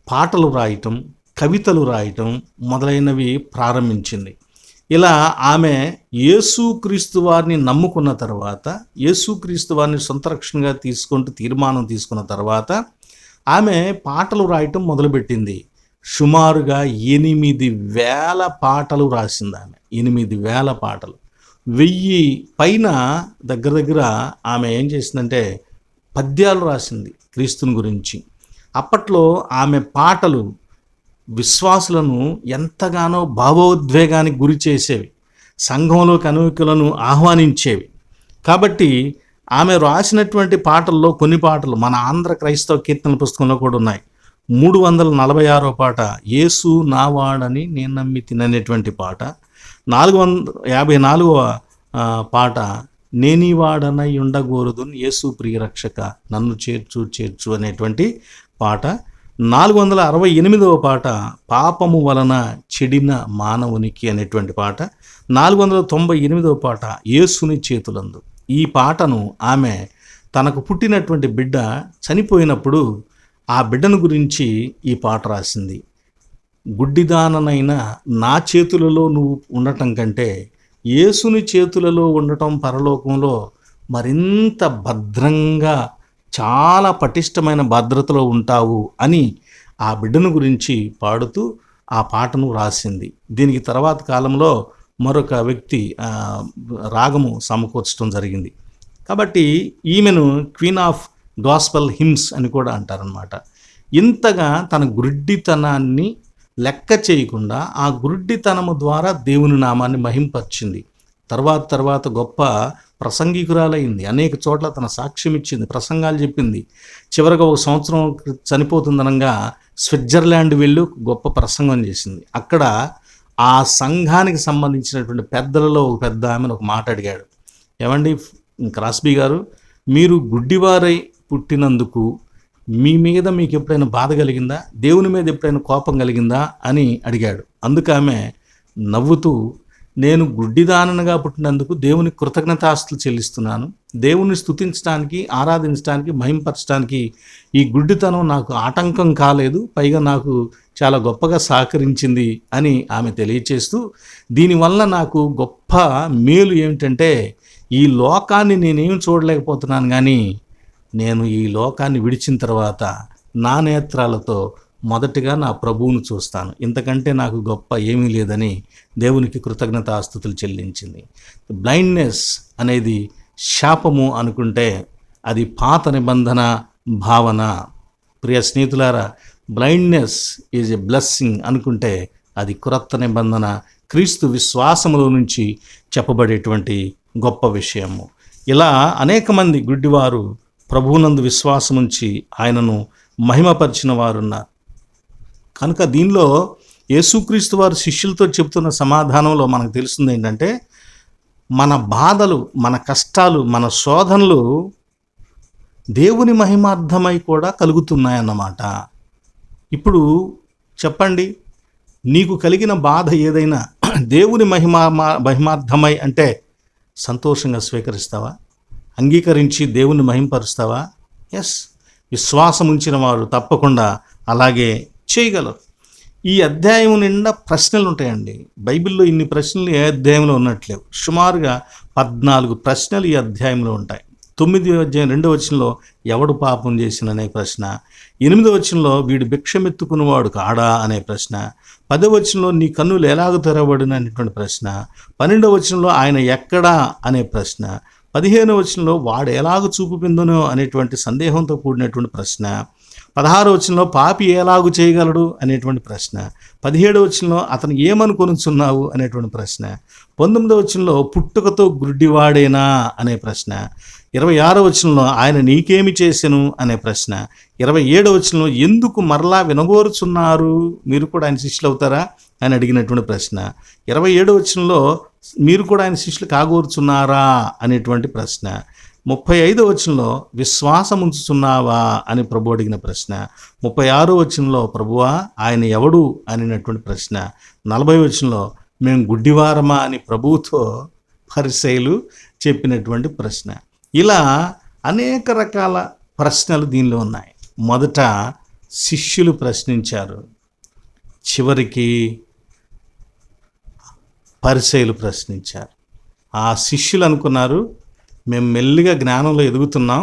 Speaker 1: పాటలు రాయటం, కవితలు రాయటం మొదలైనవి ప్రారంభించింది. ఇలా ఆమె యేసుక్రీస్తు వారిని నమ్ముకున్న తర్వాత, యేసుక్రీస్తు వారిని సొంత రక్షణగా తీర్మానం తీసుకున్న తర్వాత ఆమె పాటలు రాయటం మొదలుపెట్టింది. సుమారుగా 8,000 పాటలు రాసింది ఆమె. 8,000 పాటలు, 1000 పైన దగ్గర ఆమె ఏం చేసిందంటే పద్యాలు రాసింది క్రీస్తుని గురించి. అప్పట్లో ఆమె పాటలు విశ్వాసులను ఎంతగానో భావోద్వేగానికి గురి చేసేవి, సంఘంలోకి అనుకులను ఆహ్వానించేవి. కాబట్టి ఆమె రాసినటువంటి పాటల్లో కొన్ని పాటలు మన ఆంధ్ర క్రైస్తవ కీర్తన పుస్తకంలో కూడా ఉన్నాయి. 346వ పాట యేసు నావాడని నేను నమ్మి తిననేటువంటి పాట. 454వ పాట నేనివాడనై ఉండగోరుదున్ యేసు ప్రియరక్షక నన్ను చేర్చు అనేటువంటి పాట. 468వ పాట పాపము వలన చెడిన మానవునికి అనేటువంటి పాట. 498వ పాట యేసుని చేతులందు. ఈ పాటను ఆమె తనకు పుట్టినటువంటి బిడ్డ చనిపోయినప్పుడు ఆ బిడ్డను గురించి ఈ పాట రాసింది. గుడ్డిదాననైన నా చేతులలో నువ్వు ఉండటం కంటే యేసుని చేతులలో ఉండటం పరలోకంలో మరింత భద్రంగా, చాలా పటిష్టమైన భద్రతలో ఉంటావు అని ఆ బిడ్డను గురించి పాడుతూ ఆ పాటను రాసింది. దీనికి తర్వాత కాలంలో మరొక వ్యక్తి రాగము సమకూర్చడం జరిగింది. కాబట్టి ఈమెను క్వీన్ ఆఫ్ గాస్పల్ హిమ్స్ అని కూడా అంటారనమాట. ఇంతగా తన గుడ్డితనాన్ని లెక్క చేయకుండా ఆ గుడ్డితనము ద్వారా దేవుని నామాన్ని మహింపరిచింది. తర్వాత గొప్ప ప్రసంగికురాలైంది. అనేక చోట్ల తన సాక్ష్యం ఇచ్చింది, ప్రసంగాలు చెప్పింది. చివరిగా 1 సంవత్సరం చనిపోతుందనగా స్విట్జర్లాండ్ వెళ్ళి గొప్ప ప్రసంగం చేసింది. అక్కడ ఆ సంఘానికి సంబంధించినటువంటి పెద్దలలో ఒక పెద్ద ఆమెను ఒక మాట అడిగాడు. ఏమండి క్రాస్బీ గారు, మీరు గుడ్డివారై పుట్టినందుకు మీ మీద మీకు ఎప్పుడైనా బాధ కలిగిందా, దేవుని మీద ఎప్పుడైనా కోపం కలిగిందా అని అడిగాడు. అందుకు ఆమె నవ్వుతూ, నేను గుడ్డిదాననగా పుట్టినందుకు దేవుని కృతజ్ఞతాస్తులు చెల్లిస్తున్నాను. దేవుని స్తుతించడానికి, ఆరాధించడానికి, మహింపరచడానికి ఈ గుడ్డితనం నాకు ఆటంకం కాలేదు, పైగా నాకు చాలా గొప్పగా సహకరించింది అని ఆమె తెలియచేస్తూ, దీనివల్ల నాకు గొప్ప మేలు ఏమిటంటే ఈ లోకాన్ని నేనేం చూడలేకపోతున్నాను, కానీ నేను ఈ లోకాన్ని విడిచిన తర్వాత నా నేత్రాలతో మొదటిగా నా ప్రభువును చూస్తాను. ఇంతకంటే నాకు గొప్ప ఏమీ లేదని దేవునికి కృతజ్ఞతాస్తుతులు చెల్లించింది. బ్లైండ్నెస్ అనేది శాపము అనుకుంటే అది పాత నిబంధన భావన. ప్రియ స్నేహితులారా, బ్లైండ్నెస్ ఈజ్ ఎ బ్లెస్సింగ్ అనుకుంటే అది క్రొత్త నిబంధన క్రీస్తు విశ్వాసములో నుంచి చెప్పబడేటువంటి గొప్ప విషయము. ఇలా అనేక మంది గుడ్డివారు ప్రభువునందు విశ్వాసముంచి ఆయనను మహిమపరిచిన వారున్నారు. కనుక దీనిలో యేసుక్రీస్తు వారు శిష్యులతో చెప్తున్న సమాధానంలో మనకు తెలుస్తుంది ఏంటంటే, మన బాధలు, మన కష్టాలు, మన శోధనలు దేవుని మహిమార్థమై కూడా కలుగుతున్నాయన్నమాట. ఇప్పుడు చెప్పండి, నీకు కలిగిన బాధ ఏదైనా దేవుని మహిమార్థమై అంటే సంతోషంగా స్వీకరిస్తావా? అంగీకరించి దేవుని మహింపరుస్తావా? ఎస్, విశ్వాసం ఉంచిన వారు తప్పకుండా అలాగే చేయగలరు. ఈ అధ్యాయం నిండా ప్రశ్నలు ఉంటాయండి. బైబిల్లో ఇన్ని ప్రశ్నలు ఏ అధ్యాయంలో ఉన్నట్లేవు. సుమారుగా 14 ప్రశ్నలు ఈ అధ్యాయంలో ఉంటాయి. 9వ అధ్యాయం 2వ వచనంలో ఎవడు పాపం చేసిన అనే ప్రశ్న, 8వ వచనంలో వీడు భిక్షమెత్తుకున్నవాడు కాడా అనే ప్రశ్న, 10వ వచనంలో నీ కన్నులు ఎలాగ తెరవబడిన అనేటువంటి ప్రశ్న, 12వ వచనంలో ఆయన ఎక్కడా అనే ప్రశ్న, 15వ వచనంలో వాడు ఎలాగ చూపు పిందునో అనేటువంటి సందేహంతో కూడినటువంటి ప్రశ్న, 16వ వచనంలో పాపి ఎలాగూ చేయగలడు అనేటువంటి ప్రశ్న, 17వ వచనంలో అతను ఏమనుకొనుచున్నావు అనేటువంటి ప్రశ్న, 19వ వచనంలో పుట్టుకతో గుడ్డివాడేనా అనే ప్రశ్న, 26వ వచనంలో ఆయన నీకేమి చేసెను అనే ప్రశ్న, 27వ వచనంలో ఎందుకు మరలా వినగోరుచున్నారు, మీరు కూడా ఆయన శిష్యులు అవుతారా అని అడిగినటువంటి ప్రశ్న, 27వ వచనంలో మీరు కూడా ఆయన శిష్యులు కాగోరుచున్నారా అనేటువంటి ప్రశ్న, 35వ వచనంలో విశ్వాసం ఉంచుతున్నావా అని ప్రభు అడిగిన ప్రశ్న, 36వ వచనంలో ప్రభువా ఆయన ఎవడు అనేటువంటి ప్రశ్న, 40వ వచనంలో మేము గుడ్డివారమా అని ప్రభువుతో పరిసయ్యులు చెప్పినటువంటి ప్రశ్న. ఇలా అనేక రకాల ప్రశ్నలు దీనిలో ఉన్నాయి. మొదట శిష్యులు ప్రశ్నించారు, చివరికి పరిసయ్యులు ప్రశ్నించారు. ఆ శిష్యులు అనుకున్నారు మేము మెల్లిగా జ్ఞానంలో ఎదుగుతున్నాం,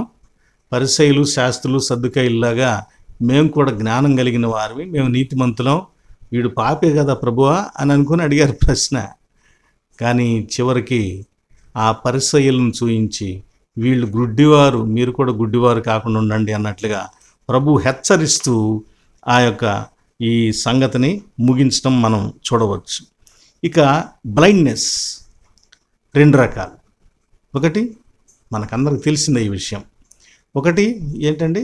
Speaker 1: పరిసయ్యులు శాస్త్రులు సద్దుకాయిల్లాగా మేము కూడా జ్ఞానం కలిగిన వారివి, మేము నీతిమంతులం, వీడు పాపే కదా ప్రభువా అని అనుకుని అడిగారు ప్రశ్న. కానీ చివరికి ఆ పరిసయ్యులను చూయించి వీళ్ళు గుడ్డివారు, మీరు కూడా గుడ్డివారు కాకుండా ఉండండి అన్నట్లుగా ప్రభు హెచ్చరిస్తూ ఆ యొక్క ఈ సంగతిని ముగించడం మనం చూడవచ్చు. ఇక బ్లైండ్నెస్ 2 రకాలు. ఒకటి మనకందరికి తెలిసిందే ఈ విషయం. ఒకటి ఏంటండి,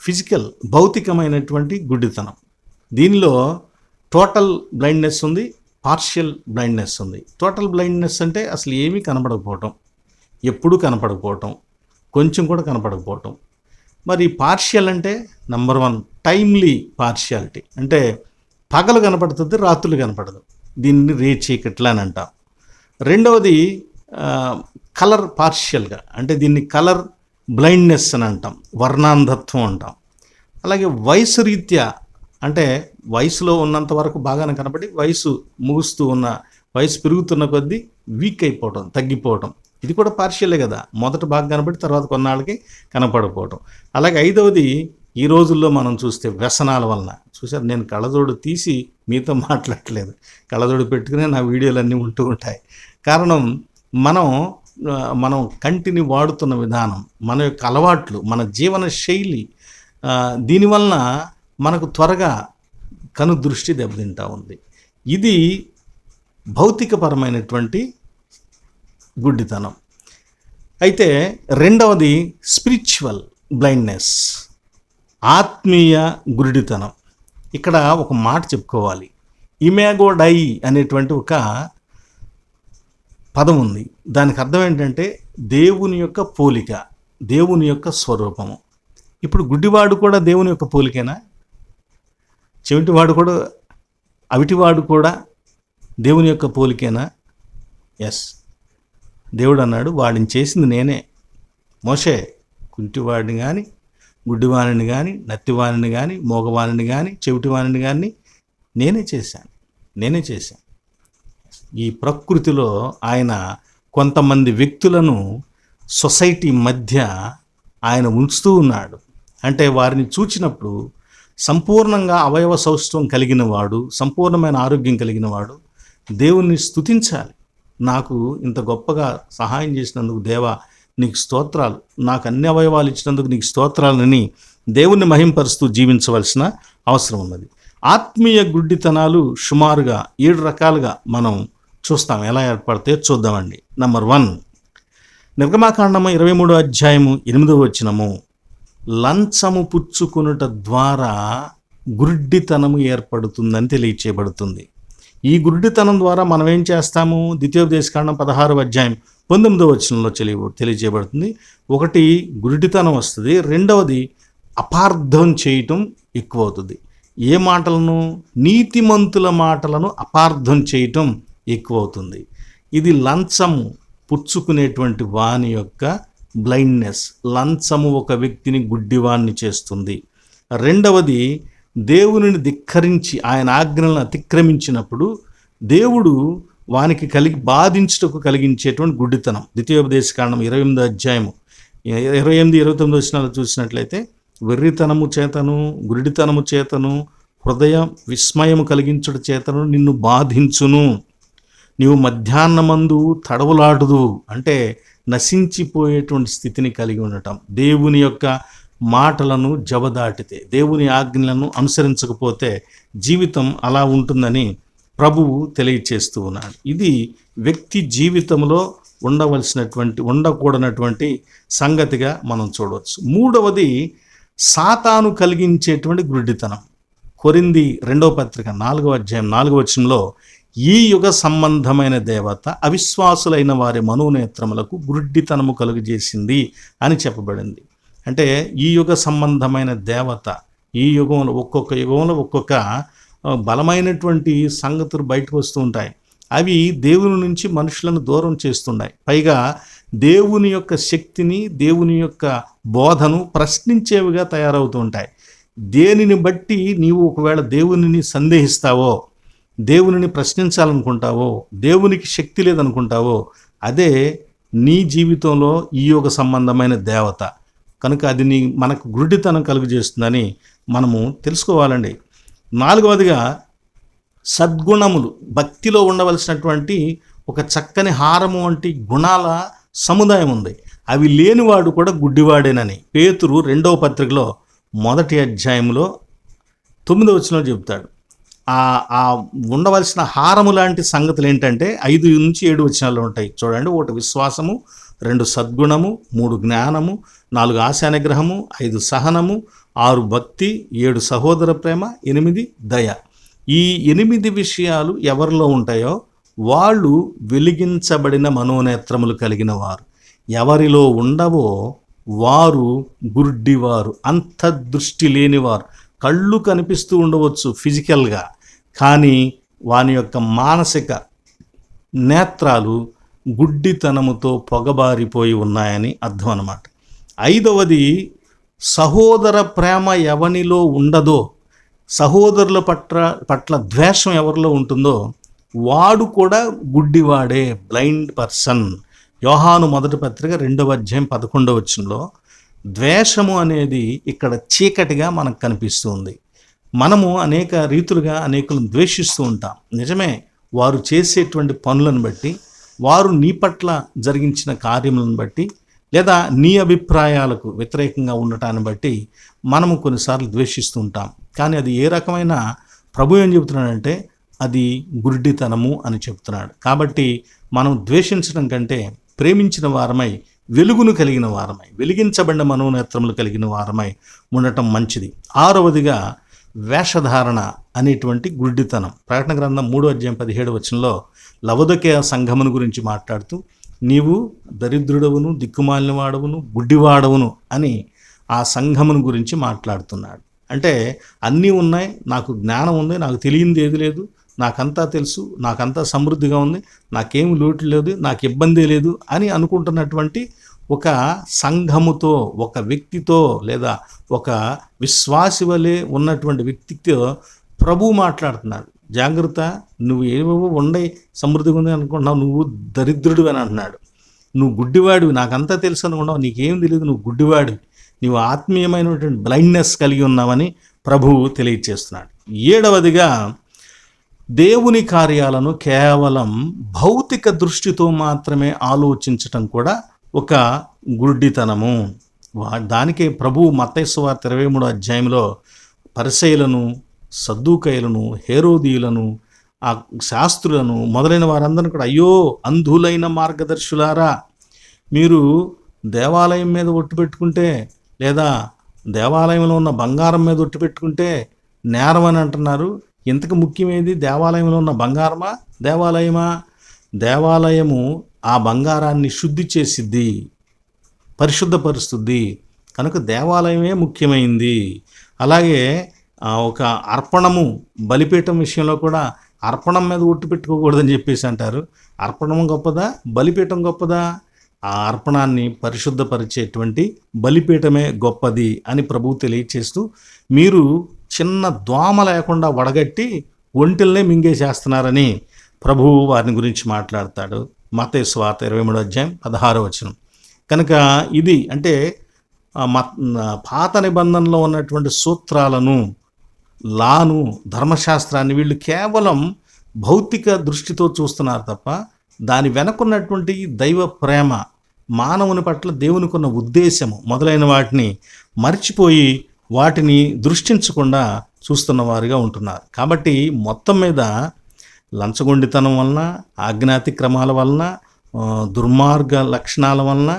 Speaker 1: ఫిజికల్ భౌతికమైనటువంటి గుడ్డితనం. దీనిలో టోటల్ బ్లైండ్నెస్ ఉంది, పార్షియల్ బ్లైండ్నెస్ ఉంది. టోటల్ బ్లైండ్నెస్ అంటే అసలు ఏమీ కనపడకపోవటం, ఎప్పుడూ కనపడకపోవటం, కొంచెం కూడా కనపడకపోవటం. మరి పార్షియల్ అంటే నంబర్ 1 టైమ్లీ పార్షియాలిటీ, అంటే పగలు కనపడుతుంది, రాత్రులు కనపడదు. దీన్ని రే చీకట్లా అని అంటాం. రెండవది కలర్ పార్షియల్గా, అంటే దీన్ని కలర్ బ్లైండ్నెస్ అని అంటాం, వర్ణాంధత్వం అంటాం. అలాగే వయసు రీత్యా, అంటే వయసులో ఉన్నంత వరకు బాగానే కనపడి వయసు ముగుస్తూ ఉన్న, వయసు పెరుగుతున్న కొద్దీ వీక్ అయిపోవటం, తగ్గిపోవటం, ఇది కూడా పార్షియలే కదా. మొదట బాగా కనపడి తర్వాత కొన్నాళ్ళకి కనపడకపోవటం. అలాగే 5వది ఈ రోజుల్లో మనం చూస్తే వ్యసనాల వలన. చూసారు, నేను కళ్ళజోడు తీసి మీతో మాట్లాడట్లేదు, కళ్ళజోడు పెట్టుకునే నా వీడియోలన్నీ ఉంటూ ఉంటాయి. కారణం మనం కంటిని వాడుతున్న విధానం, మన యొక్క అలవాట్లు, మన జీవన శైలి, దీనివలన మనకు త్వరగా కను దృష్టి దెబ్బతింటా ఉంది. ఇది భౌతికపరమైనటువంటి గుడ్డితనం. అయితే రెండవది స్పిరిచువల్ బ్లైండ్నెస్, ఆత్మీయ గుడ్డితనం. ఇక్కడ ఒక మాట చెప్పుకోవాలి. ఇమాగో డై అనేటువంటి ఒక పదం ఉంది. దానికి అర్థం ఏంటంటే దేవుని యొక్క పోలిక, దేవుని యొక్క స్వరూపము. ఇప్పుడు గుడ్డివాడు కూడా దేవుని యొక్క పోలికేనా? చెవిటివాడు కూడా, అవిటివాడు కూడా దేవుని యొక్క పోలికేనా? ఎస్, దేవుడు అన్నాడు వాడిని చేసింది నేనే. మోషే కుంటివాడిని కానీ, గుడ్డివాణిని కానీ, నత్తివాణిని కానీ, మోగవాణిని కానీ, చెవిటివాణిని కానీ నేనే చేశాను. ఈ ప్రకృతిలో ఆయన కొంతమంది వ్యక్తులను సొసైటీ మధ్య ఆయన ఉంచుతూ ఉన్నాడు. అంటే వారిని చూచినప్పుడు సంపూర్ణంగా అవయవ సౌష్ఠవం కలిగిన వాడు, సంపూర్ణమైన ఆరోగ్యం కలిగిన వాడు దేవుణ్ణి స్తుతించాలి. నాకు ఇంత గొప్పగా సహాయం చేసినందుకు దేవా నీకు స్తోత్రాలు, నాకు అన్ని అవయవాలు ఇచ్చినందుకు నీకు స్తోత్రాలని దేవుణ్ణి మహింపరుస్తూ జీవించవలసిన అవసరం ఉన్నది. ఆత్మీయ గుడ్డితనాలు సుమారుగా 7 రకాలుగా మనం చూస్తాం. ఎలా ఏర్పడితే చూద్దామండి. నంబర్ 1, నిర్గమాకాండము 23వ అధ్యాయము 8వ వచనము, లంచము పుచ్చుకొనుట ద్వారా గుడ్డితనము ఏర్పడుతుందని తెలియచేయబడుతుంది. ఈ గుడ్డితనం ద్వారా మనం ఏం చేస్తాము? ద్వితీయోపదేశకాండం 16వ అధ్యాయం 19వ వచనంలో తెలియజేయబడుతుంది. ఒకటి గుడ్డితనం వస్తుంది, రెండవది అపార్థం చేయటం ఎక్కువ అవుతుంది. ఏ మాటలను? నీతిమంతుల మాటలను అపార్థం చేయటం ఎక్కువవుతుంది. ఇది లంచము పుచ్చుకునేటువంటి వాని యొక్క బ్లైండ్నెస్. లంచము ఒక వ్యక్తిని గుడ్డివాణ్ణి చేస్తుంది. రెండవది, దేవునిని ధిక్కరించి ఆయన ఆజ్ఞలను అతిక్రమించినప్పుడు దేవుడు వానికి బాధించుటకు కలిగించేటువంటి గుడ్డితనం. ద్వితీయోపదేశకాండం 28వ అధ్యాయము 28-29 వచనాలు చూసినట్లయితే, వెర్రితనము చేతను గురిడితనము చేతను హృదయ విస్మయము కలిగించుట చేతను నిన్ను బాధించును, నీవు మధ్యాహ్నమందు తడవులాడుదు. అంటే నశించిపోయేటువంటి స్థితిని కలిగి ఉండటం. దేవుని యొక్క మాటలను జవదాటితే, దేవుని ఆజ్ఞలను అనుసరించకపోతే జీవితం అలా ఉంటుందని ప్రభువు తెలియచేస్తూ ఉన్నాడు. ఇది వ్యక్తి జీవితంలో ఉండకూడనటువంటి సంగతిగా మనం చూడవచ్చు. మూడవది, సాతాను కలిగించేటువంటి గుడ్డితనం. కొరింథీ 2వ పత్రిక 4వ అధ్యాయం 4వ వచనంలో, ఈ యుగ సంబంధమైన దేవత అవిశ్వాసులైన వారి మనోనేత్రములకు గుడ్డితనము కలుగజేసింది అని చెప్పబడింది. అంటే ఈ యుగ సంబంధమైన దేవత, ఈ యుగంలో ఒక్కొక్క బలమైనటువంటి సంగతులు బయటకు వస్తూ ఉంటాయి. అవి దేవుని నుంచి మనుషులను దూరం చేస్తున్నాయి. పైగా దేవుని యొక్క శక్తిని, దేవుని యొక్క బోధను ప్రశ్నించేవిగా తయారవుతూ ఉంటాయి. దేనిని బట్టి నీవు ఒకవేళ దేవునిని సందేహిస్తావో, దేవునిని ప్రశ్నించాలనుకుంటావో, దేవునికి శక్తి లేదనుకుంటావో, అదే నీ జీవితంలో ఈ యుగ సంబంధమైన దేవత. కనుక అది మనకు గుడ్డితనం కలుగజేస్తుందని మనము తెలుసుకోవాలండి. నాలుగవదిగా, సద్గుణములు. భక్తిలో ఉండవలసినటువంటి ఒక చక్కని హారము వంటి గుణాల సముదాయం ఉంది. అవి లేనివాడు కూడా గుడ్డివాడేనని పేతురు 2వ పత్రికలో 1వ అధ్యాయంలో 9వ వచనంలో చెబుతాడు. ఆ ఉండవలసిన హారము లాంటి సంగతులు ఏంటంటే 5-7 వచనాల్లో ఉంటాయి. చూడండి, 1 విశ్వాసము, 2 సద్గుణము, 3 జ్ఞానము, 4 ఆశానిగ్రహము, 5 సహనము, 6 భక్తి, 7 సహోదర ప్రేమ, 8 దయ. ఈ 8 విషయాలు ఎవరిలో ఉంటాయో వాళ్ళు వెలిగించబడిన మనోనేత్రములు కలిగిన వారు. ఎవరిలో ఉండవో వారు గుడ్డివారు, అంతర్దృష్టి లేనివారు. కళ్ళు కనిపిస్తూ ఉండవచ్చు ఫిజికల్గా, కానీ వాని యొక్క మానసిక నేత్రాలు గుడ్డితనముతో పొగబారిపోయి ఉన్నాయని అర్థం అన్నమాట. 5వది, సహోదర ప్రేమ ఎవనిలో ఉండదో, సహోదరుల పట్ల ద్వేషం ఎవరిలో ఉంటుందో వాడు కూడా గుడ్డివాడే, బ్లైండ్ పర్సన్. యోహాను 1వ పత్రిక 2వ అధ్యాయం 11వ వచనంలో ద్వేషము అనేది ఇక్కడ చీకటిగా మనకు కనిపిస్తుంది. మనము అనేక రీతులుగా అనేకులను ద్వేషిస్తూ ఉంటాం. నిజమే, వారు చేసేటువంటి పనులను బట్టి, వారు నీ పట్ల జరిగించిన కార్యములను బట్టి, లేదా నీ అభిప్రాయాలకు వ్యతిరేకంగా ఉండటాన్ని బట్టి మనము కొన్నిసార్లు ద్వేషిస్తూ ఉంటాం. కానీ అది ఏ రకమైన, ప్రభు ఏం చెబుతున్నాడంటే అది గుడ్డితనము అని చెప్తున్నాడు. కాబట్టి మనం ద్వేషించడం కంటే ప్రేమించిన వారమై, వెలుగును కలిగిన వారమై, వెలిగించబడిన మనోనేత్రములు కలిగిన వారమై ఉండటం మంచిది. 6వదిగా, వేషధారణ అనేటువంటి గుడ్డితనం. ప్రకటన గ్రంథం 3వ అధ్యాయం 17వ వచనంలో లవొదికయ సంఘమును గురించి మాట్లాడుతూ, నీవు దరిద్రుడవును, దిక్కుమాలిన వాడవును, గుడ్డివాడవును అని ఆ సంఘమును గురించి మాట్లాడుతున్నాడు. అంటే అన్నీ ఉన్నాయి, నాకు జ్ఞానం ఉంది, నాకు తెలియంది ఏది లేదు, నాకంతా తెలుసు, నాకంతా సమృద్ధిగా ఉంది, నాకేమి లోటు లేదు, నాకు ఇబ్బంది లేదు అని అనుకుంటున్నటువంటి ఒక సంఘముతో, ఒక వ్యక్తితో, లేదా ఒక విశ్వాసి వలె ఉన్నటువంటి వ్యక్తితో ప్రభు మాట్లాడుతున్నాడు. జాగ్రత్త, నువ్వు ఏవేవో ఉండే సమృద్ధిగా ఉంది అనుకుంటున్నావు, నువ్వు దరిద్రుడు అని అంటున్నాడు. నువ్వు గుడ్డివాడివి, నాకంతా తెలుసు అనుకున్నావు, నీకేం తెలియదు, నువ్వు గుడ్డివాడివి, నీవు ఆత్మీయమైనటువంటి బ్లైండ్నెస్ కలిగి ఉన్నావని ప్రభువు తెలియచేస్తున్నాడు. 7వదిగా, దేవుని కార్యాలను కేవలం భౌతిక దృష్టితో మాత్రమే ఆలోచించటం కూడా ఒక గుడ్డితనము. దానికే ప్రభువు మత్తయి సువార్త 23వ అధ్యాయంలో పరిసయ్యులను, సద్దూకయ్యులను, హేరోదీయులను, ఆ శాస్త్రులను మొదలైన వారందరినీ కూడా, అయ్యో అంధులైన మార్గదర్శులారా, మీరు దేవాలయం మీద ఒట్టు పెట్టుకుంటే, లేదా దేవాలయంలో ఉన్న బంగారం మీద ఒట్టు పెట్టుకుంటే నేరం అని అంటున్నారు. ఇంతకు ముఖ్యమేది, దేవాలయంలో ఉన్న బంగారమా, దేవాలయమా? దేవాలయము ఆ బంగారాన్ని శుద్ధి చేసిద్ది, పరిశుద్ధపరుస్తుంది. కనుక దేవాలయమే ముఖ్యమైంది. అలాగే ఒక అర్పణము బలిపీఠం విషయంలో కూడా అర్పణం మీద ఒట్టు పెట్టుకోకూడదని చెప్పేసి అంటారు. అర్పణం గొప్పదా, బలిపీఠం గొప్పదా? ఆ అర్పణాన్ని పరిశుద్ధపరిచేటువంటి బలిపీఠమే గొప్పది అని ప్రభువు తెలియచేస్తూ, మీరు చిన్న దోమ లేకుండా వడగట్టి ఒంటెల్నే మింగేసేస్తున్నారని ప్రభువు వారిని గురించి మాట్లాడతాడు. మత్తయి సువార్త 23:16 కనుక ఇది అంటే పాత నిబంధనలో ఉన్నటువంటి సూత్రాలను, లాను, ధర్మశాస్త్రాన్ని వీళ్ళు కేవలం భౌతిక దృష్టితో చూస్తున్నారు తప్ప దాని వెనకున్నటువంటి దైవ ప్రేమ, మానవుని పట్ల దేవునికి ఉన్న ఉద్దేశము మొదలైన వాటిని మర్చిపోయి వాటిని దృష్టించకుండా చూస్తున్న వారుగా ఉంటున్నారు. కాబట్టి మొత్తం మీద లంచగొండితనం వలన, ఆజ్ఞాతిక్రమాల వలన, దుర్మార్గ లక్షణాల వలన,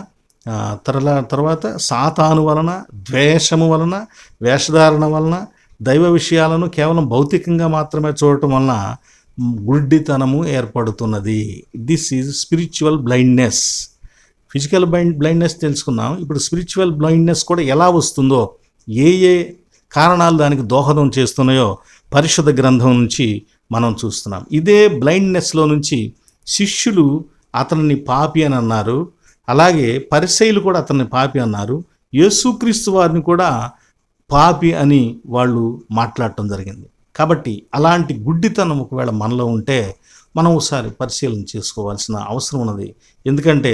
Speaker 1: తర్వాత సాతాను వలన, ద్వేషము వలన, వేషధారణ వలన, దైవ విషయాలను కేవలం భౌతికంగా మాత్రమే చూడటం వలన గుడ్డితనము ఏర్పడుతున్నది. This is spiritual blindness. Physical blindness తెలుసుకున్నాం. ఇప్పుడు స్పిరిచువల్ బ్లైండ్నెస్ కూడా ఎలా వస్తుందో, ఏ కారణాలు దానికి దోహదం చేస్తున్నాయో పరిశుద్ధ గ్రంథం నుంచి మనం చూస్తున్నాం. ఇదే బ్లైండ్నెస్లో నుంచి శిష్యులు అతనిని పాపి అని అన్నారు. అలాగే పరిసయ్యులు కూడా అతన్ని పాపి అన్నారు. యేసుక్రీస్తు వారిని కూడా పాపి అని వాళ్ళు మాట్లాడటం జరిగింది. కాబట్టి అలాంటి గుడ్డితనం ఒకవేళ మనలో ఉంటే మనం ఒకసారి పరిశీలన చేసుకోవాల్సిన అవసరం ఉన్నది. ఎందుకంటే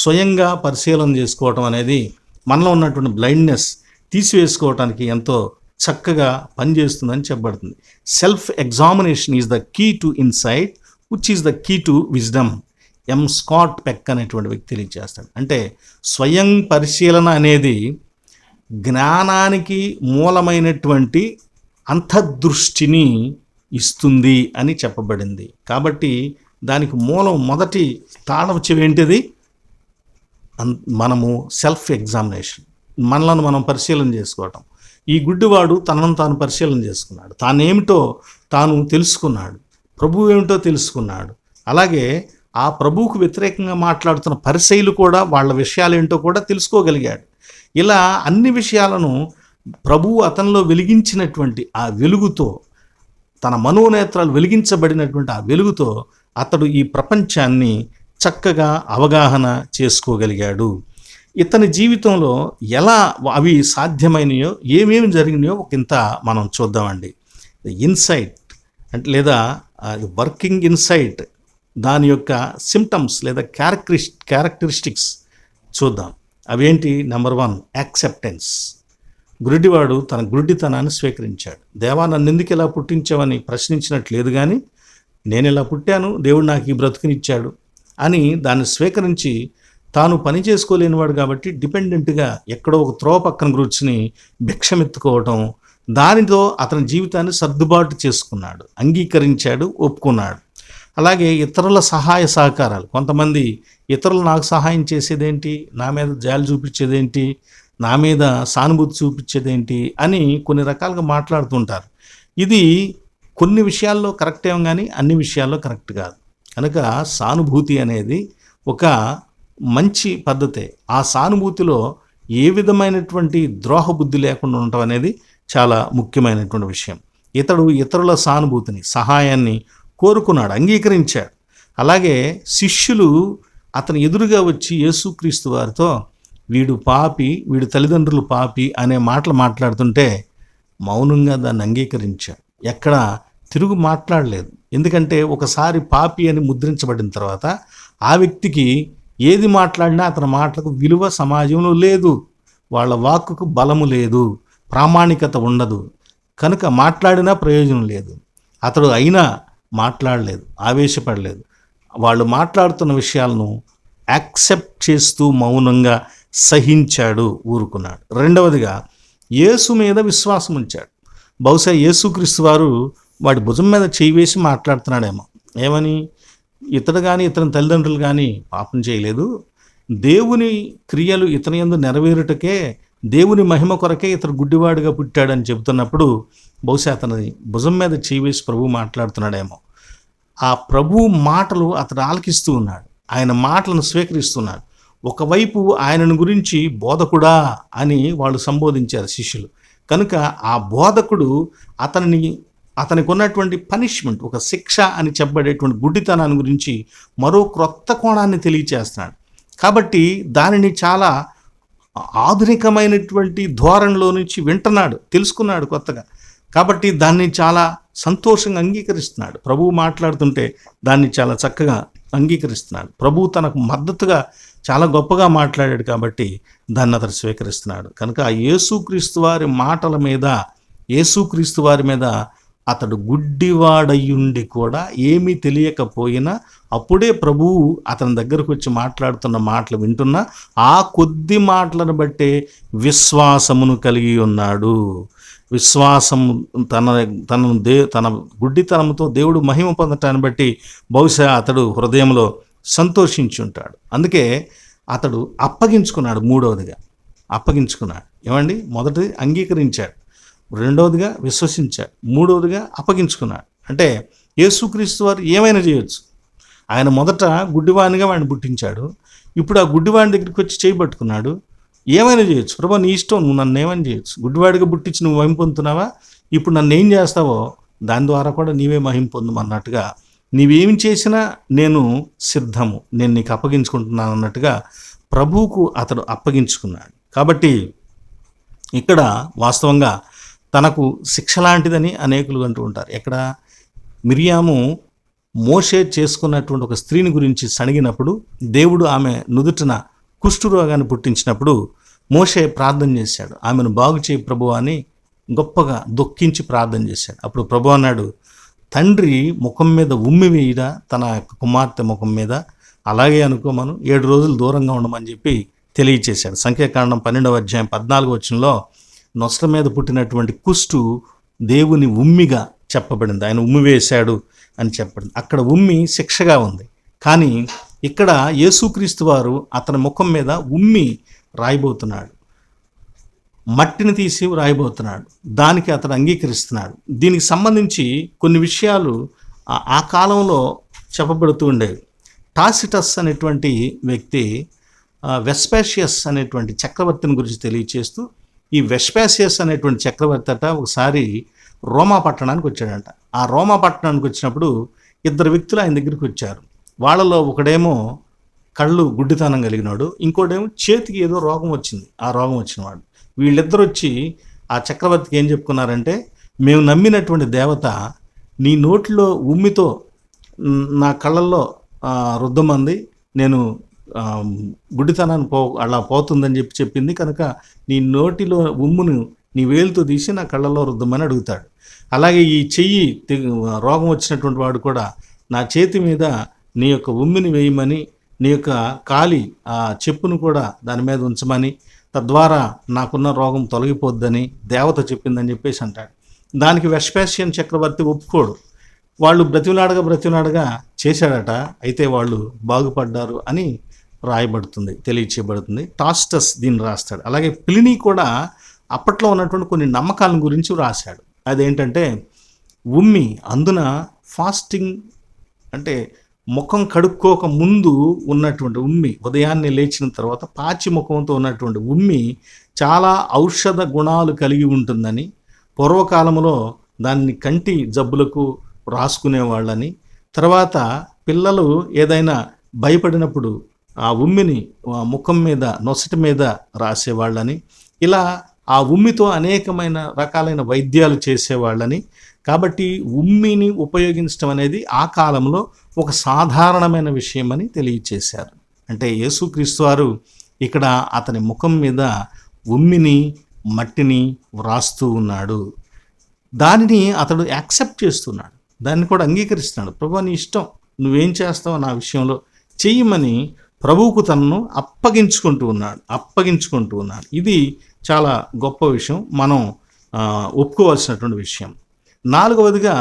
Speaker 1: స్వయంగా పరిశీలన చేసుకోవటం అనేది మనలో ఉన్నటువంటి బ్లైండ్నెస్ తీసివేసుకోవటానికి ఎంతో చక్కగా పనిచేస్తుందని చెప్పబడుతుంది. Self examination is the key to insight which is the key to wisdom. Scott Peck అనేటువంటి వ్యక్తి తెలియజేస్తాడు. అంటే స్వయం పరిశీలన అనేది జ్ఞానానికి మూలమైనటువంటి అంతర్దృష్టిని ఇస్తుంది అని చెప్పబడింది. కాబట్టి దానికి మూలం, మొదటి తాళం చెవి ఏంటిది? మనము సెల్ఫ్ ఎగ్జామినేషన్, మనలను మనం పరిశీలన చేసుకోవటం. ఈ గుడ్డివాడు తనను తాను పరిశీలన చేసుకున్నాడు. తానేమిటో తాను తెలుసుకున్నాడు, ప్రభువు ఏమిటో తెలుసుకున్నాడు. అలాగే ఆ ప్రభువుకు వ్యతిరేకంగా మాట్లాడుతున్న పరిసయ్యులు కూడా వాళ్ళ విషయాలు ఏంటో కూడా తెలుసుకోగలిగాడు. ఇలా అన్ని విషయాలను ప్రభువు అతనిలో వెలిగించినటువంటి ఆ వెలుగుతో, తన మనోనేత్రాలు వెలిగించబడినటువంటి ఆ వెలుగుతో అతడు ఈ ప్రపంచాన్ని చక్కగా అవగాహన చేసుకోగలిగాడు. ఇతని జీవితంలో ఎలా అవి సాధ్యమైనయో, ఏమేమి జరిగినాయో ఒకంత మనం చూద్దామండి. ఇన్సైట్ అంటే లేదా వర్కింగ్ ఇన్సైట్, దాని యొక్క సిమ్టమ్స్ లేదా క్యారెక్టరిస్టిక్స్ చూద్దాం. అవేంటి? Number 1, acceptance. గుడ్డివాడు తన గుడ్డితనాన్ని స్వీకరించాడు. దేవా, నన్ను ఎందుకు ఇలా పుట్టించావని ప్రశ్నించినట్లేదు, కానీ నేను ఇలా పుట్టాను, దేవుడు నాకు ఈ బ్రతుకునిచ్చాడు అని దాన్ని స్వీకరించి, తాను పని చేసుకోలేనివాడు కాబట్టి డిపెండెంట్గా ఎక్కడో ఒక త్రోవ పక్కన కూర్చుని భిక్షమెత్తుకోవటం, దానితో అతని జీవితాన్ని సర్దుబాటు చేసుకున్నాడు, అంగీకరించాడు, ఒప్పుకున్నాడు. అలాగే ఇతరుల సహాయ సహకారాలు. కొంతమంది ఇతరులు నాకు సహాయం చేసేదేంటి, నా మీద జాలి చూపించేదేంటి, నా మీద సానుభూతి చూపించేదేంటి అని కొన్ని రకాలుగా మాట్లాడుతుంటారు. ఇది కొన్ని విషయాల్లో కరెక్ట్ ఏమో కానీ అన్ని విషయాల్లో కరెక్ట్ కాదు. కనుక సానుభూతి అనేది ఒక మంచి పద్ధతే. ఆ సానుభూతిలో ఏ విధమైనటువంటి ద్రోహ బుద్ధి లేకుండా ఉండటం అనేది చాలా ముఖ్యమైనటువంటి విషయం. ఇతడు ఇతరుల సానుభూతిని, సహాయాన్ని కోరుకున్నాడు, అంగీకరించాడు. అలాగే శిష్యులు అతని ఎదురుగా వచ్చి యేసుక్రీస్తు వారితో వీడు పాపి, వీడి తల్లిదండ్రులు పాపి అనే మాటలు మాట్లాడుతుంటే మౌనంగా దాన్ని అంగీకరించాడు. ఎక్కడ తిరుగు మాట్లాడలేదు. ఎందుకంటే ఒకసారి పాపి అని ముద్రించబడిన తర్వాత ఆ వ్యక్తికి ఏది మాట్లాడినా అతని మాటలకు విలువ సమాజంలో లేదు, వాళ్ళ వాక్కుకు బలము లేదు, ప్రామాణికత ఉండదు. కనుక మాట్లాడినా ప్రయోజనం లేదు. అతడు అయినా మాట్లాడలేదు, ఆవేశపడలేదు. వాళ్ళు మాట్లాడుతున్న విషయాలను యాక్సెప్ట్ చేస్తూ మౌనంగా సహించాడు, ఊరుకున్నాడు. రెండవదిగా యేసు మీద విశ్వాసం ఉంచాడు. బహుశా యేసుక్రీస్తు వారు వాడి భుజం మీద చేయి వేసి మాట్లాడుతున్నాడేమో. ఏమని? ఇతడు కానీ ఇతని తల్లిదండ్రులు కానీ పాపం చేయలేదు, దేవుని క్రియలు ఇతని యందు నెరవేరుటకే, దేవుని మహిమ కొరకే ఇతడు గుడ్డివాడిగా పుట్టాడని చెబుతున్నప్పుడు బహుశా అతని భుజం మీద చేయి వేసి ప్రభువు మాట్లాడుతున్నాడేమో. ఆ ప్రభువు మాటలు అతడు ఆలకిస్తూ ఉన్నాడు, ఆయన మాటలను స్వీకరిస్తున్నాడు. ఒకవైపు ఆయనను గురించి బోధకుడా అని వాళ్ళు సంబోధించారు శిష్యులు, కనుక ఆ బోధకుడు అతనికి ఉన్నటువంటి పనిష్మెంట్, ఒక శిక్ష అని చెప్పబడేటువంటి గుడ్డితనాన్ని గురించి మరో క్రొత్త కోణాన్ని తెలియచేస్తున్నాడు. కాబట్టి దానిని చాలా ఆధునికమైనటువంటి ధోరణిలో నుంచి వింటున్నాడు, తెలుసుకున్నాడు కొత్తగా. కాబట్టి దాన్ని చాలా సంతోషంగా అంగీకరిస్తున్నాడు. ప్రభువు మాట్లాడుతుంటే దాన్ని చాలా చక్కగా అంగీకరిస్తున్నాడు. ప్రభువు తనకు మద్దతుగా చాలా గొప్పగా మాట్లాడాడు కాబట్టి దాన్ని అతను స్వీకరిస్తున్నాడు. కనుక ఆ యేసుక్రీస్తు వారి మీద అతడు గుడ్డివాడయ్యుండి కూడా ఏమీ తెలియకపోయినా అప్పుడే ప్రభువు అతని దగ్గరకు వచ్చి మాట్లాడుతున్న మాటలు వింటున్నా ఆ కొద్ది మాటలను బట్టే విశ్వాసమును కలిగి ఉన్నాడు. విశ్వాసం తన గుడ్డితనంతో దేవుడు మహిమ పొందటాన్ని బట్టి బహుశా అతడు హృదయంలో సంతోషించి ఉంటాడు. అందుకే అతడు అప్పగించుకున్నాడు. మూడవదిగా అప్పగించుకున్నాడు. ఏమండి, మొదటిది అంగీకరించాడు, రెండవదిగా విశ్వసించాడు, మూడవదిగా అప్పగించుకున్నాడు. అంటే యేసుక్రీస్తు వారు ఏమైనా చేయొచ్చు. ఆయన మొదట గుడ్డివానిగా వాడిని పుట్టించాడు. ఇప్పుడు ఆ గుడ్డివాడి దగ్గరికి వచ్చి చేయబట్టుకున్నాడు. ఏమైనా చేయొచ్చు. ప్రభా నీ ఇష్టం, నువ్వు నన్ను ఏమైనా చేయొచ్చు. గుడ్డివాడిగా పుట్టించి నువ్వు మహిమ పొందుతున్నావా, ఇప్పుడు నన్ను ఏం చేస్తావో దాని ద్వారా కూడా నీవే మహిమ పొందమన్నట్టుగా, నీవేమి చేసినా నేను సిద్ధము, నేను నీకు అప్పగించుకుంటున్నాను అన్నట్టుగా ప్రభువుకు అతడు అప్పగించుకున్నాడు. కాబట్టి ఇక్కడ వాస్తవంగా తనకు శిక్ష లాంటిదని అనేకులు అంటూ ఉంటారు. ఎక్కడ మిరియాము మోషే చేసుకున్నటువంటి ఒక స్త్రీని గురించి సణిగినప్పుడు దేవుడు ఆమె నుదుటిన కుష్ఠరోగాన్ని పుట్టించినప్పుడు మోషే ప్రార్థన చేశాడు, ఆమెను బాగు చేయి ప్రభువా అని గొప్పగా దుఃఖించి ప్రార్థన చేశాడు. అప్పుడు ప్రభు అన్నాడు, తండ్రి ముఖం మీద ఉమ్మి వేయడా తన కుమార్తె ముఖం మీద, అలాగే అనుకోమను, 7 రోజులు దూరంగా ఉండమని చెప్పి తెలియచేశాడు. సంఖ్యాకాండం 12వ అధ్యాయం 14వ వచనంలో నొసట మీద పుట్టినటువంటి కుష్టు దేవుని ఉమ్మిగా చెప్పబడింది. ఆయన ఉమ్మి వేశాడు అని చెప్పబడింది. అక్కడ ఉమ్మి శిక్షగా ఉంది. కానీ ఇక్కడ యేసుక్రీస్తు వారు అతని ముఖం మీద ఉమ్మి రాయబోతున్నాడు, మట్టిని తీసి రాయబోతున్నాడు. దానికి అతను అంగీకరిస్తున్నాడు. దీనికి సంబంధించి కొన్ని విషయాలు ఆ కాలంలో చెప్పబడుతూ ఉండేవి. టాసిటస్ అనేటువంటి వ్యక్తి వెస్పాషియస్ అనేటువంటి చక్రవర్తిని గురించి తెలియచేస్తూ, ఈ వెస్పాషియస్ అనేటువంటి చక్రవర్తి ఒకసారి రోమా పట్టణానికి వచ్చాడంట. ఆ రోమా పట్టణానికి వచ్చినప్పుడు 2 వ్యక్తులు ఆయన దగ్గరికి వచ్చారు. వాళ్ళలో ఒకడేమో కళ్ళు గుడ్డితనం కలిగినాడు, ఇంకోటేమో చేతికి ఏదో రోగం వచ్చింది. ఆ రోగం వచ్చినవాడు. వీళ్ళిద్దరు వచ్చి ఆ చక్రవర్తికి ఏం చెప్పుకున్నారంటే, మేము నమ్మినటువంటి దేవత నీ నోటిలో ఉమ్మితో నా కళ్ళల్లో రుద్దమంది, నేను గుడ్డితనాన్ని అలా పోతుందని చెప్పింది కనుక నీ నోటిలో ఉమ్మును నీ వేలుతో తీసి నా కళ్ళల్లో రుద్దమని అడుగుతాడు. అలాగే ఈ చెయ్యి రోగం వచ్చినటువంటి వాడు కూడా నా చేతి మీద నీ యొక్క ఉమ్మిని వేయమని, నీ యొక్క కాలి ఆ చెప్పును కూడా దాని మీద ఉంచమని, తద్వారా నాకున్న రోగం తొలగిపోద్దని దేవత చెప్పిందని చెప్పేసి అంటాడు. దానికి వెస్పాషియన్ చక్రవర్తి ఒప్పుకోడు. వాళ్ళు బ్రతిమలాడగా చేశాడట. అయితే వాళ్ళు బాగుపడ్డారు అని రాయబడుతుంది, తెలియచేయబడుతుంది. టాసిటస్ దీన్ని రాస్తాడు. అలాగే ప్లినీ కూడా అప్పట్లో ఉన్నటువంటి కొన్ని నమ్మకాల గురించి రాశాడు. అదేంటంటే ఉమ్మి, అందున ఫాస్టింగ్ అంటే ముఖం కడుక్కోక ముందు ఉన్నటువంటి ఉమ్మి, ఉదయాన్నే లేచిన తర్వాత పాచి ముఖంతో ఉన్నటువంటి ఉమ్మి చాలా ఔషధ గుణాలు కలిగి ఉంటుందని, పూర్వకాలంలో దాన్ని కంటి జబ్బులకు రాసుకునేవాళ్ళని, తర్వాత పిల్లలు ఏదైనా భయపడినప్పుడు ఆ ఉమ్మిని ముఖం మీద నొసటి మీద రాసేవాళ్ళని, ఇలా ఆ ఉమ్మితో అనేకమైన రకాలైన వైద్యాలు చేసేవాళ్ళని. కాబట్టి ఉమ్మిని ఉపయోగించడం అనేది ఆ కాలంలో ఒక సాధారణమైన విషయం అని తెలియచేశారు. అంటే యేసుక్రీస్తు వారు ఇక్కడ అతని ముఖం మీద ఉమ్మిని మట్టిని వ్రాస్తూ ఉన్నాడు. దానిని అతడు యాక్సెప్ట్ చేస్తున్నాడు, దాన్ని కూడా అంగీకరిస్తున్నాడు. ప్రభు నీ ఇష్టం, నువ్వేం చేస్తావో నా విషయంలో చెయ్యమని ప్రభువుకు తనను అప్పగించుకుంటూ ఉన్నాడు. ఇది చాలా గొప్ప విషయం, మనం ఒప్పుకోవాల్సినటువంటి విషయం. 4వదిగా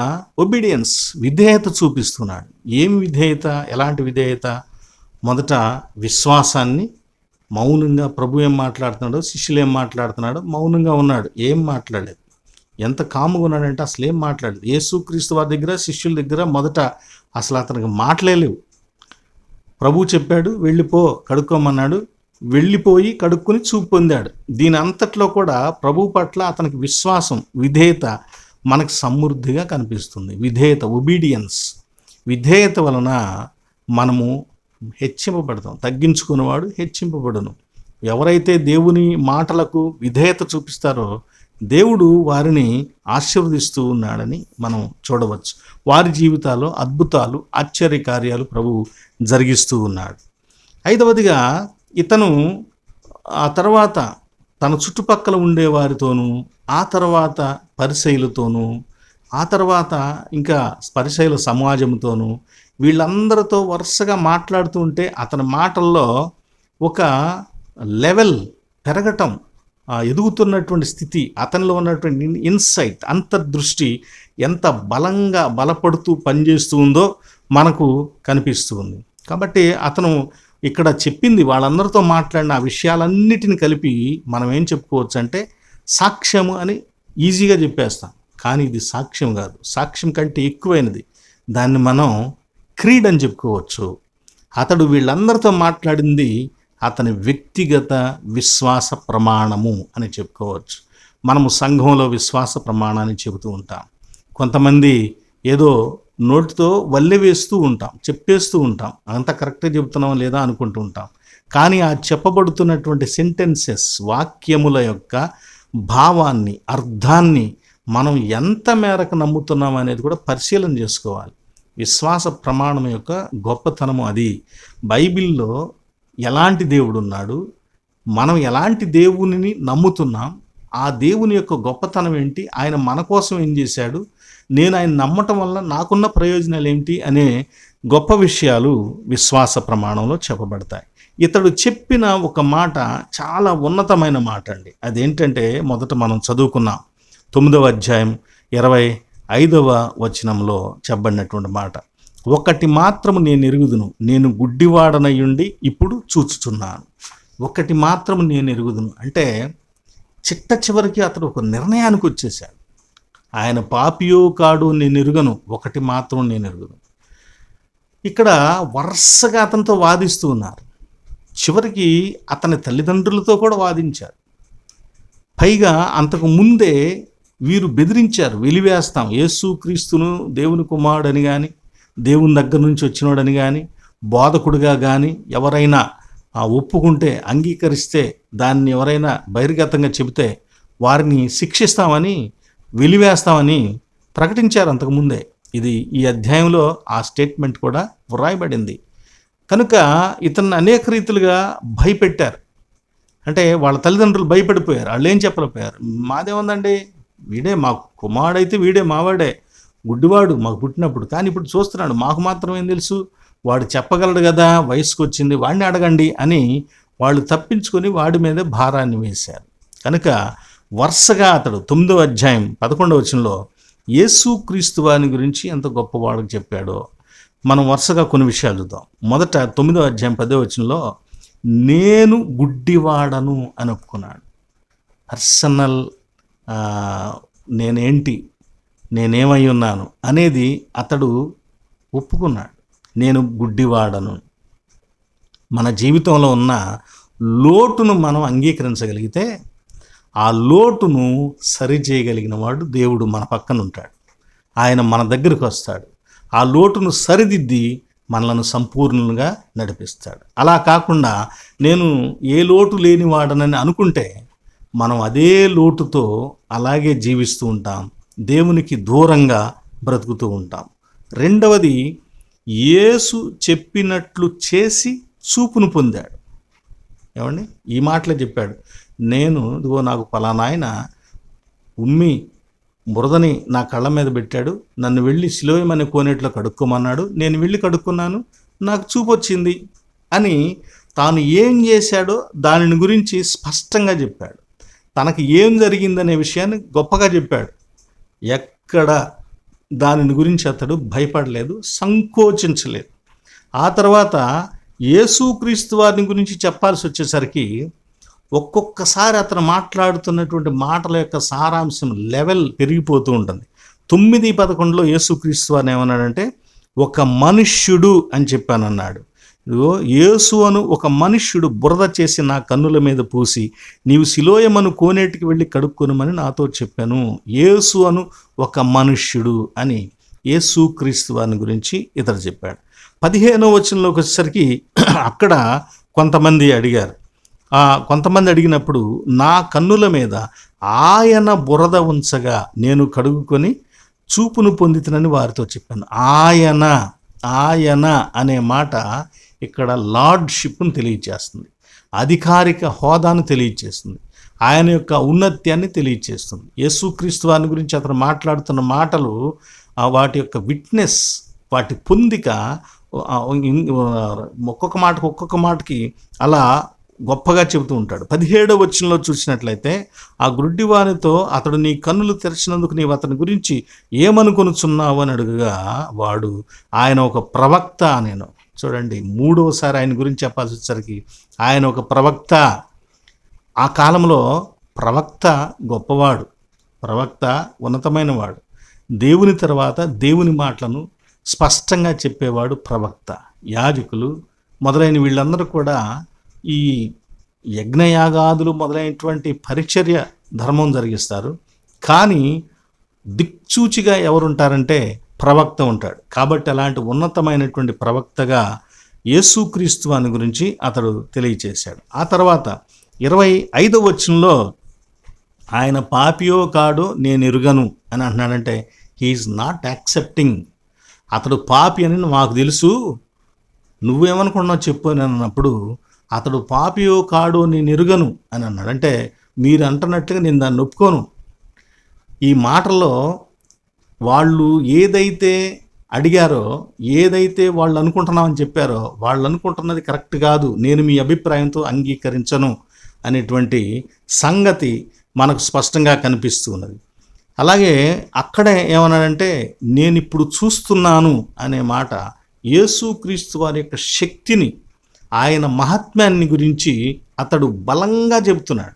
Speaker 1: ఒబీడియన్స్, విధేయత చూపిస్తున్నాడు. ఏం విధేయత, ఎలాంటి విధేయత? మొదట విశ్వాసాన్ని, మౌనంగా ప్రభు ఏం మాట్లాడుతున్నాడో, శిష్యులు ఏం మాట్లాడుతున్నాడో మౌనంగా ఉన్నాడు, ఏం మాట్లాడలేదు. ఎంత కాముగా ఉన్నాడంటే అసలు ఏం మాట్లాడలేదు. యేసుక్రీస్తు వారి దగ్గర శిష్యుల దగ్గర మొదట అసలు అతనికి మాట్లాడలేవు. ప్రభు చెప్పాడు వెళ్ళిపో కడుక్కోమన్నాడు, వెళ్ళిపోయి కడుక్కొని చూపు పొందాడు. దీని అంతట్లో కూడా ప్రభు పట్ల అతనికి విశ్వాసం, విధేయత మనకు సమృద్ధిగా కనిపిస్తుంది. విధేయత, ఒబీడియన్స్. విధేయత వలన మనము హెచ్చింపబడతాం. తగ్గించుకునేవాడు హెచ్చింపబడును. ఎవరైతే దేవుని మాటలకు విధేయత చూపిస్తారో దేవుడు వారిని ఆశీర్వదిస్తూ ఉన్నాడని మనం చూడవచ్చు. వారి జీవితాల్లో అద్భుతాలు, ఆశ్చర్యకార్యాలు ప్రభువు జరిగిస్తూ ఉన్నాడు. ఐదవదిగా ఇతను ఆ తర్వాత తన చుట్టుపక్కల ఉండేవారితోనూ, ఆ తర్వాత పరిసయ్యులతోనూ, ఆ తర్వాత ఇంకా పరిసయ్యుల సమాజంతోనూ, వీళ్ళందరితో వరుసగా మాట్లాడుతూ ఉంటే అతని మాటల్లో ఒక లెవెల్ పెరగటం, ఎదుగుతున్నటువంటి స్థితి, అతనిలో ఉన్నటువంటి ఇన్సైట్, అంతర్దృష్టి ఎంత బలపడుతూ పనిచేస్తూ ఉందో మనకు కనిపిస్తూ ఉంది. కాబట్టి అతను ఇక్కడ చెప్పింది, వాళ్ళందరితో మాట్లాడిన ఆ విషయాలన్నిటిని కలిపి మనం ఏం చెప్పుకోవచ్చు అంటే సాక్ష్యము అని ఈజీగా చెప్పేస్తాం. కానీ ఇది సాక్ష్యం కాదు, సాక్ష్యం కంటే ఎక్కువైనది. దాన్ని మనం క్రీడ్ అని చెప్పుకోవచ్చు. అతడు వీళ్ళందరితో మాట్లాడింది అతని వ్యక్తిగత విశ్వాస ప్రమాణము అని చెప్పుకోవచ్చు. మనము సంఘంలో విశ్వాస ప్రమాణాన్ని చెబుతూ ఉంటాం. కొంతమంది ఏదో నోటితో వల్లె వేస్తూ ఉంటాం, చెప్పేస్తూ ఉంటాం, అంత కరెక్ట్గా చెబుతున్నాం లేదా అనుకుంటూ ఉంటాం. కానీ ఆ చెప్పబడుతున్నటువంటి సెంటెన్సెస్, వాక్యముల యొక్క భావాన్ని, అర్థాన్ని మనం ఎంత మేరకు నమ్ముతున్నాం అనేది కూడా పరిశీలన చేసుకోవాలి. విశ్వాస ప్రమాణం యొక్క గొప్పతనము అది. బైబిల్లో ఎలాంటి దేవుడు ఉన్నాడు, మనం ఎలాంటి దేవునిని నమ్ముతున్నాం, ఆ దేవుని యొక్క గొప్పతనం ఏంటి, ఆయన మన కోసం ఏం చేశాడు, నేను ఆయన నమ్మటం వల్ల నాకున్న ప్రయోజనాలు ఏంటి అనే గొప్ప విషయాలు విశ్వాస ప్రమాణంలో చెప్పబడతాయి. ఇతడు చెప్పిన ఒక మాట చాలా ఉన్నతమైన మాట అండి. అదేంటంటే మొదట మనం చదువుకున్నాం 9వ అధ్యాయం 25వ వచనంలో చెప్పబడినటువంటి మాట. ఒకటి మాత్రము నేను ఎరుగుదును, నేను గుడ్డివాడనయుండి ఇప్పుడు చూచుచున్నాను. ఒకటి మాత్రము నేను ఎరుగుదును అంటే చిట్ట చివరికి అతడు ఒక నిర్ణయానికి వచ్చేసాడు. ఆయన పాపియో కాడు నేను ఎరుగను, ఒకటి మాత్రం నేను ఎరుగును. ఇక్కడ వరుసగా అతనితో వాదిస్తూ ఉన్నారు. చివరికి అతని తల్లిదండ్రులతో కూడా వాదించారు. పైగా అంతకు ముందే వీరు బెదిరించారు, వెలివేస్తాం, యేసుక్రీస్తును దేవుని కుమారుడని కానీ, దేవుని దగ్గర నుంచి వచ్చినోడని కానీ, బోధకుడిగా కానీ ఎవరైనా ఒప్పుకుంటే, అంగీకరిస్తే, దాన్ని ఎవరైనా బహిర్గతంగా చెబితే వారిని శిక్షిస్తామని, వెలివేస్తామని ప్రకటించారు అంతకుముందే. ఇది ఈ అధ్యాయంలో ఆ స్టేట్మెంట్ కూడా వ్రాయబడింది. కనుక ఇతన్ని అనేక రీతిలుగా భయపెట్టారు. అంటే వాళ్ళ తల్లిదండ్రులు భయపడిపోయారు. వాళ్ళు ఏం చెప్పలేకపోయారు, మాదేముందండి, వీడే మా కుమారుడైతే వీడే మావాడే, గుడ్డివాడు మాకు పుట్టినప్పుడు, కానీ ఇప్పుడు చూస్తున్నాడు, మాకు మాత్రం ఏం తెలుసు, వాడు చెప్పగలడు కదా, వయసుకు వచ్చింది, వాడిని అడగండి అని వాళ్ళు తప్పించుకొని వాడి మీద భారాన్ని వేశారు. కనుక వరుసగా అతడు 9వ అధ్యాయం 11వ వచనంలో యేసుక్రీస్తు వారిని గురించి ఎంత గొప్పవాడికి చెప్పాడో మనం వరుసగా కొన్ని విషయాలు చూద్దాం. మొదట 9వ అధ్యాయం 10వ వచనంలో నేను గుడ్డివాడను అని ఒప్పుకున్నాడు. పర్సనల్ నేనేంటి, నేనేమై ఉన్నాను అనేది అతడు ఒప్పుకున్నాడు. నేను గుడ్డివాడను. మన జీవితంలో ఉన్న లోటును మనం అంగీకరించగలిగితే ఆ లోటును సరిచేయగలిగిన వాడు దేవుడు మన పక్కన ఉంటాడు. ఆయన మన దగ్గరకు వస్తాడు, ఆ లోటును సరిదిద్ది మనలను సంపూర్ణంగా నడిపిస్తాడు. అలా కాకుండా నేను ఏ లోటు లేనివాడనని అనుకుంటే మనం అదే లోటుతో అలాగే జీవిస్తూ ఉంటాం, దేవునికి దూరంగా బ్రతుకుతూ ఉంటాం. రెండవది, యేసు చెప్పినట్లు చేసి చూపును పొందాడు. ఏమండి, ఈ మాటలే చెప్పాడు, నేను ఇదిగో నాకు పలానా ఆయన ఉమ్మి బురదని నా కళ్ళ మీద పెట్టాడు, నన్ను వెళ్ళి సిలోయమనే కోనేట్లో కడుక్కోమన్నాడు, నేను వెళ్ళి కడుక్కున్నాను, నాకు చూపు వచ్చింది అని తాను ఏం చేశాడో దానిని గురించి స్పష్టంగా చెప్పాడు. తనకి ఏం జరిగిందనే విషయాన్ని గొప్పగా చెప్పాడు. ఎక్కడ దానిని గురించి అతడు భయపడలేదు, సంకోచించలేదు. ఆ తర్వాత యేసుక్రీస్తు వారిని గురించి చెప్పాల్సి వచ్చేసరికి ఒక్కొక్కసారి అతను మాట్లాడుతున్నటువంటి మాటల యొక్క సారాంశం లెవెల్ పెరిగిపోతూ ఉంటుంది. 9:11 యేసుక్రీస్తు వారిని ఏమన్నాడంటే ఒక మనుష్యుడు అని చెప్పానన్నాడు. ఇదిగో యేసు అను ఒక మనుష్యుడు బురద చేసి నా కన్నుల మీద పూసి నీవు సిలోయమను కోనేటికి వెళ్ళి కడుక్కొనుమని నాతో చెప్పాను. యేసు అను ఒక మనుష్యుడు అని యేసు క్రీస్తు వారిని గురించి ఇతడు చెప్పాడు. 15వ వచనంలోకి వచ్చేసరికి అక్కడ కొంతమంది అడిగారు. కొంతమంది అడిగినప్పుడు నా కన్నుల మీద ఆయన బురద ఉంచగా నేను కడుగుకొని చూపును పొందితనని వారితో చెప్పాను. ఆయన అనే మాట ఇక్కడ లార్డ్షిప్ను తెలియచేస్తుంది, అధికారిక హోదాను తెలియచేస్తుంది, ఆయన యొక్క ఔన్నత్యాన్ని తెలియచేస్తుంది. యేసుక్రీస్తు వారిని గురించి అతను మాట్లాడుతున్న మాటలు, వాటి యొక్క విట్నెస్, వాటి పొందిక ఒక్కొక్క మాటకి అలా గొప్పగా చెబుతూ ఉంటాడు. 17వ వచనంలో చూసినట్లయితే ఆ గ్రుడ్డివానితో అతడు నీ కన్నులు తెరిచినందుకు నీవు అతని గురించి ఏమనుకొనుచున్నావు అని అడుగగా వాడు ఆయన ఒక ప్రవక్త నేను. చూడండి, 3వసారి ఆయన గురించి చెప్పాల్సి వచ్చేసరికి ఆయన ఒక ప్రవక్త. ఆ కాలంలో ప్రవక్త గొప్పవాడు, ప్రవక్త ఉన్నతమైన వాడు, దేవుని తర్వాత దేవుని మాటలను స్పష్టంగా చెప్పేవాడు ప్రవక్త. యాజకులు మొదలైన వీళ్ళందరూ కూడా ఈ యజ్ఞయాగాదులు మొదలైనటువంటి పరిచర్య ధర్మం జరిగిస్తారు. కానీ దిక్చూచిగా ఎవరుంటారంటే ప్రవక్త ఉంటాడు. కాబట్టి అలాంటి ఉన్నతమైనటువంటి ప్రవక్తగా యేసుక్రీస్తు అని గురించి అతడు తెలియచేశాడు. ఆ తర్వాత 25వ వచనంలో ఆయన పాపియో కాడో నేను ఎరుగను అని అంటున్నాడంటే హీఈస్ నాట్ యాక్సెప్టింగ్. అతడు పాపి అని మాకు తెలుసు, నువ్వేమనుకున్నావు చెప్పు అని అన్నప్పుడు అతడు పాపియో కాడో నేను ఎరుగను అని అన్నాడు. అంటే మీరు అంటున్నట్టుగా నేను దాన్ని ఒప్పుకోను. ఈ మాటల్లో వాళ్ళు ఏదైతే అడిగారో, ఏదైతే వాళ్ళు అనుకుంటున్నామని చెప్పారో, వాళ్ళు అనుకుంటున్నది కరెక్ట్ కాదు, నేను మీ అభిప్రాయంతో అంగీకరించను అనేటువంటి సంగతి మనకు స్పష్టంగా కనిపిస్తూ ఉన్నది. అలాగే అక్కడే ఏమన్నాడంటే నేను ఇప్పుడు చూస్తున్నాను అనే మాట యేసుక్రీస్తు వారి యొక్క శక్తిని, ఆయన మహాత్మ్యాన్ని గురించి అతడు బలంగా చెబుతున్నాడు.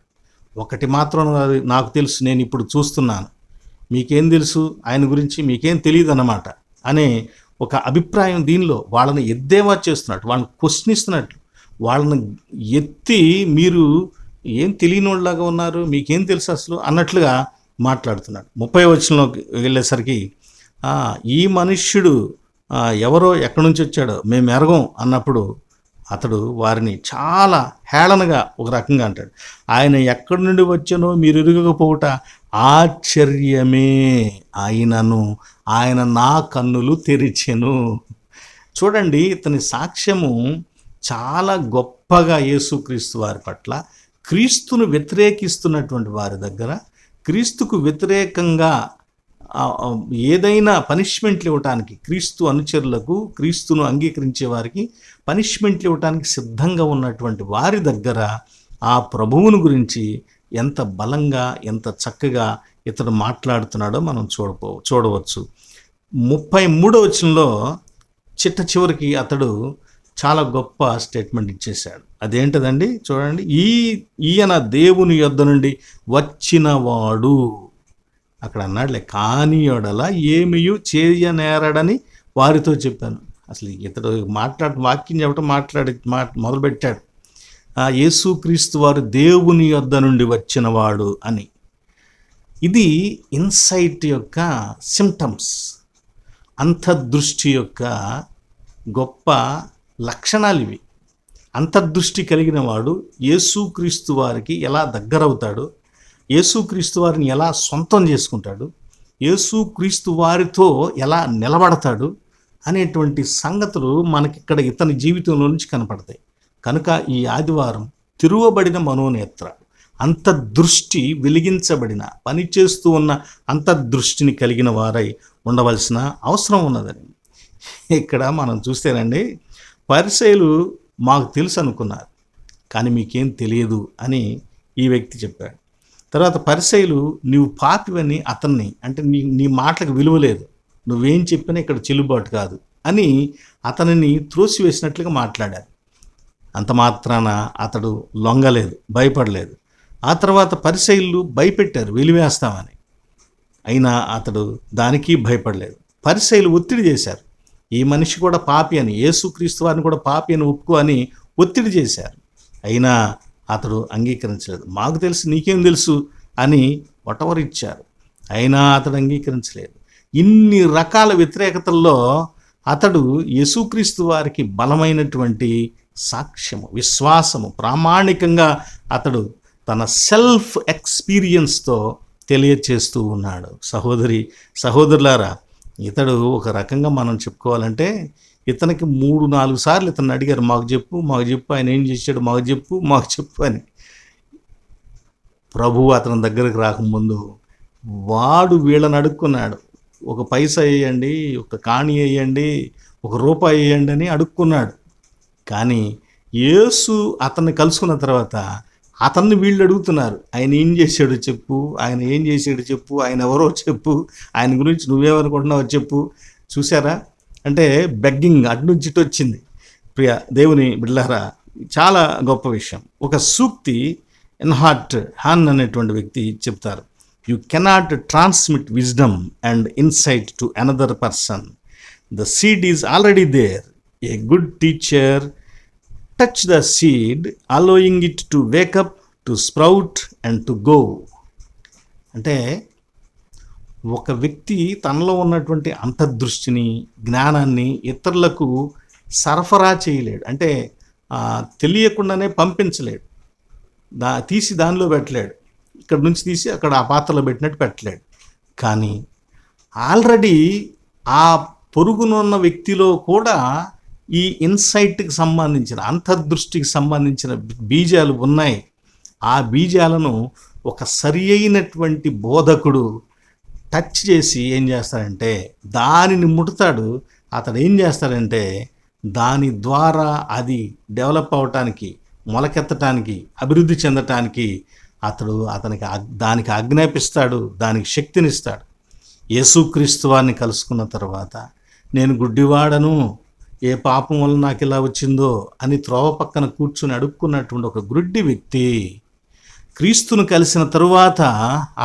Speaker 1: ఒకటి మాత్రం నాకు తెలుసు, నేను ఇప్పుడు చూస్తున్నాను, మీకేం తెలుసు ఆయన గురించి, మీకేం తెలియదు అన్నమాట అనే ఒక అభిప్రాయం దీనిలో వాళ్ళని ఎద్దేవా చేస్తున్నట్టు, వాళ్ళని క్వశ్చన్ ఇస్తున్నట్లు, వాళ్ళని ఎత్తి మీరు ఏం తెలియని వాళ్ళలాగా ఉన్నారు, మీకేం తెలుసు అసలు అన్నట్లుగా మాట్లాడుతున్నాడు. 30వ వచనంలోకి వెళ్ళేసరికి ఈ మనుష్యుడు ఎవరో ఎక్కడి నుంచి వచ్చాడో మేము ఎరగం అన్నప్పుడు అతడు వారిని చాలా హేళనగా ఒక రకంగా అంటాడు. ఆయన ఎక్కడి నుండి వచ్చానో మీరు ఎరుగకపోవుట ఆశ్చర్యమే, అయినను ఆయన నా కన్నులు తెరిచెను. చూడండి, ఇతని సాక్ష్యము చాలా గొప్పగా యేసుక్రీస్తు వారి పట్ల, క్రీస్తును వ్యతిరేకిస్తున్నటువంటి వారి దగ్గర, క్రీస్తుకు వ్యతిరేకంగా ఏదైనా పనిష్మెంట్లు ఇవ్వటానికి, క్రీస్తు అనుచరులకు, క్రీస్తును అంగీకరించే వారికి పనిష్మెంట్లు ఇవ్వటానికి సిద్ధంగా ఉన్నటువంటి వారి దగ్గర ఆ ప్రభువును గురించి ఎంత బలంగా, ఎంత చక్కగా ఇతడు మాట్లాడుతున్నాడో మనం చూడవచ్చు. 33వ వచనంలో చివరికి అతడు చాలా గొప్ప స్టేట్మెంట్ ఇచ్చేశాడు. అదేంటదండి చూడండి, ఈయన దేవుని యొద్ద నుండి వచ్చినవాడు. అక్కడ అన్నాడులే, కాని యొడల ఏమియు చేయనేరడని వారితో చెప్పాను. అసలు ఇతడు వాక్యం చెప్పడం మొదలుపెట్టాడు. యేసుక్రీస్తు వారు దేవుని యొద్ద నుండి వచ్చినవాడు అని. ఇది ఇన్సైట్ యొక్క సిమ్టమ్స్, అంతర్దృష్టి యొక్క గొప్ప లక్షణాలు ఇవి. అంతర్దృష్టి కలిగిన వాడు యేసుక్రీస్తు వారికి ఎలా దగ్గరవుతాడు, యేసుక్రీస్తు వారిని ఎలా సొంతం చేసుకుంటాడు, యేసుక్రీస్తు వారితో ఎలా నిలబడతాడు అనేటువంటి సంగతులు మనకిక్కడ ఇతని జీవితంలో నుంచి కనపడతాయి. కనుక ఈ ఆదివారం తిరువబడిన మనోనేత్ర, అంతర్దృష్టి వెలిగించబడిన, పనిచేస్తూ ఉన్న అంతర్దృష్టిని కలిగిన వారై ఉండవలసిన అవసరం ఉన్నదని ఇక్కడ మనం చూస్తేనండి, పరిసయ్యులు మాకు తెలుసు అనుకున్నారు, కానీ మీకేం తెలియదు అని ఈ వ్యక్తి చెప్పాడు. తర్వాత పరిసయ్యులు నీవు పాపివని అతన్ని, అంటే నీ మాటలకు విలువ లేదు, నువ్వేం చెప్పినా ఇక్కడ చెల్లుబాటు కాదు అని అతనిని త్రోసివేసినట్లుగా మాట్లాడారు. అంత మాత్రాన అతడు లొంగలేదు, భయపడలేదు. ఆ తర్వాత పరిసయ్యులు భయపెట్టారు వెలివేస్తామని, అయినా అతడు దానికి భయపడలేదు. పరిసయ్యులు ఒత్తిడి చేశారు, ఈ మనిషి కూడా పాపి అని, యేసుక్రీస్తు వారిని కూడా పాపి అని ఒప్పుకో అని ఒత్తిడి చేశారు. అయినా అతడు అంగీకరించలేదు. మాకు తెలుసు, నీకేం తెలుసు అని ఇచ్చారు. అయినా అతడు అంగీకరించలేదు. ఇన్ని రకాల వ్యతిరేకతల్లో అతడు యేసుక్రీస్తు వారికి బలమైనటువంటి సాక్ష్యము, విశ్వాసము, ప్రామాణికంగా అతడు తన సెల్ఫ్ ఎక్స్పీరియన్స్తో తెలియచేస్తూ ఉన్నాడు. సహోదరులారా, ఇతడు ఒక రకంగా మనం చెప్పుకోవాలంటే, ఇతనికి 3-4 సార్లు ఇతను అడిగారు, మాకు చెప్పు, ఆయన ఏం చేశాడు, మాకు చెప్పు అని. ప్రభువు అతని దగ్గరకు రాకముందు వాడు వీళ్ళని అడుక్కున్నాడు. ఒక పైసా వేయండి, ఒక కాణి వేయండి, ఒక రూపాయి వేయండి అని అడుక్కున్నాడు. కానీ యేసు అతన్ని కలుసుకున్న తర్వాత అతన్ని వీళ్ళు అడుగుతున్నారు, ఆయన ఏం చేశాడో చెప్పు, ఆయన ఎవరో చెప్పు, ఆయన గురించి నువ్వేమనుకుంటున్నావో చెప్పు. చూసారా? అంటే బెగ్గింగ్ అటు నుంచి ఇటు వచ్చింది. ప్రియ దేవుని బిడ్డలారా, చాలా గొప్ప విషయం. ఒక సూక్తి ఎన్హార్ట్ హాన్ అనేటువంటి వ్యక్తి చెప్తారు, you cannot transmit wisdom and insight to another person. The seed is already there. A good teacher touch the seed allowing it to wake up, to sprout and to go. అంటే ఒక వ్యక్తి తనలో ఉన్నటువంటి అంతర్దృష్టిని, జ్ఞానాన్ని ఇతరులకు సరఫరా చేయలేడు. అంటే తెలియకుండానే పంపించలేడు, తీసి దానిలో పెట్టలేడు, ఇక్కడ నుంచి తీసి అక్కడ ఆ పాత్రలో పెట్టినట్టు పెట్టలేడు. కానీ ఆల్రెడీ ఆ పొరుగునున్న వ్యక్తిలో కూడా ఈ ఇన్సైట్కి సంబంధించిన, అంతర్దృష్టికి సంబంధించిన బీజాలు ఉన్నాయి. ఆ బీజాలను ఒక సరి అయినటువంటి బోధకుడు టచ్ చేసి ఏం చేస్తాడంటే దానిని ముడతాడు. అతడు ఏం చేస్తాడంటే దాని ద్వారా అది డెవలప్ అవటానికి, మొలకెత్తటానికి, అభివృద్ధి చెందటానికి దానికి ఆజ్ఞాపిస్తాడు, దానికి శక్తినిస్తాడు. యేసుక్రీస్తు వారిని కలుసుకున్న తర్వాత నేను గుడ్డివాడను, ఏ పాపం వల్ల నాకు ఇలా వచ్చిందో అని త్రోవ పక్కన కూర్చుని అడుక్కున్నటువంటి ఒక గుడ్డి వ్యక్తి క్రీస్తును కలిసిన తరువాత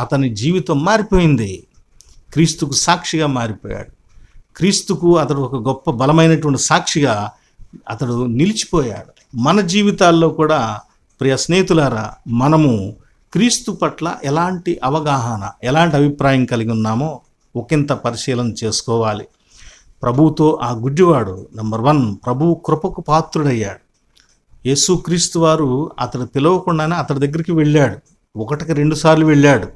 Speaker 1: అతని జీవితం మారిపోయింది. క్రీస్తుకు సాక్షిగా మారిపోయాడు. క్రీస్తుకు అతడు ఒక గొప్ప బలమైనటువంటి సాక్షిగా అతడు నిలిచిపోయాడు. మన జీవితాల్లో కూడా ప్రియ స్నేహితులారా, మనము క్రీస్తు పట్ల ఎలాంటి అవగాహన, ఎలాంటి అభిప్రాయం కలిగి ఉన్నామో ఒకంత పరిశీలన చేసుకోవాలి. ప్రభువుతో ఆ గుడ్డివాడు నంబర్ 1 ప్రభువు కృపకు పాత్రుడయ్యాడు. యేసుక్రీస్తు వారు అతడు పిలవకుండానే అతడి దగ్గరికి వెళ్ళాడు. 1-2 సార్లు వెళ్ళాడు.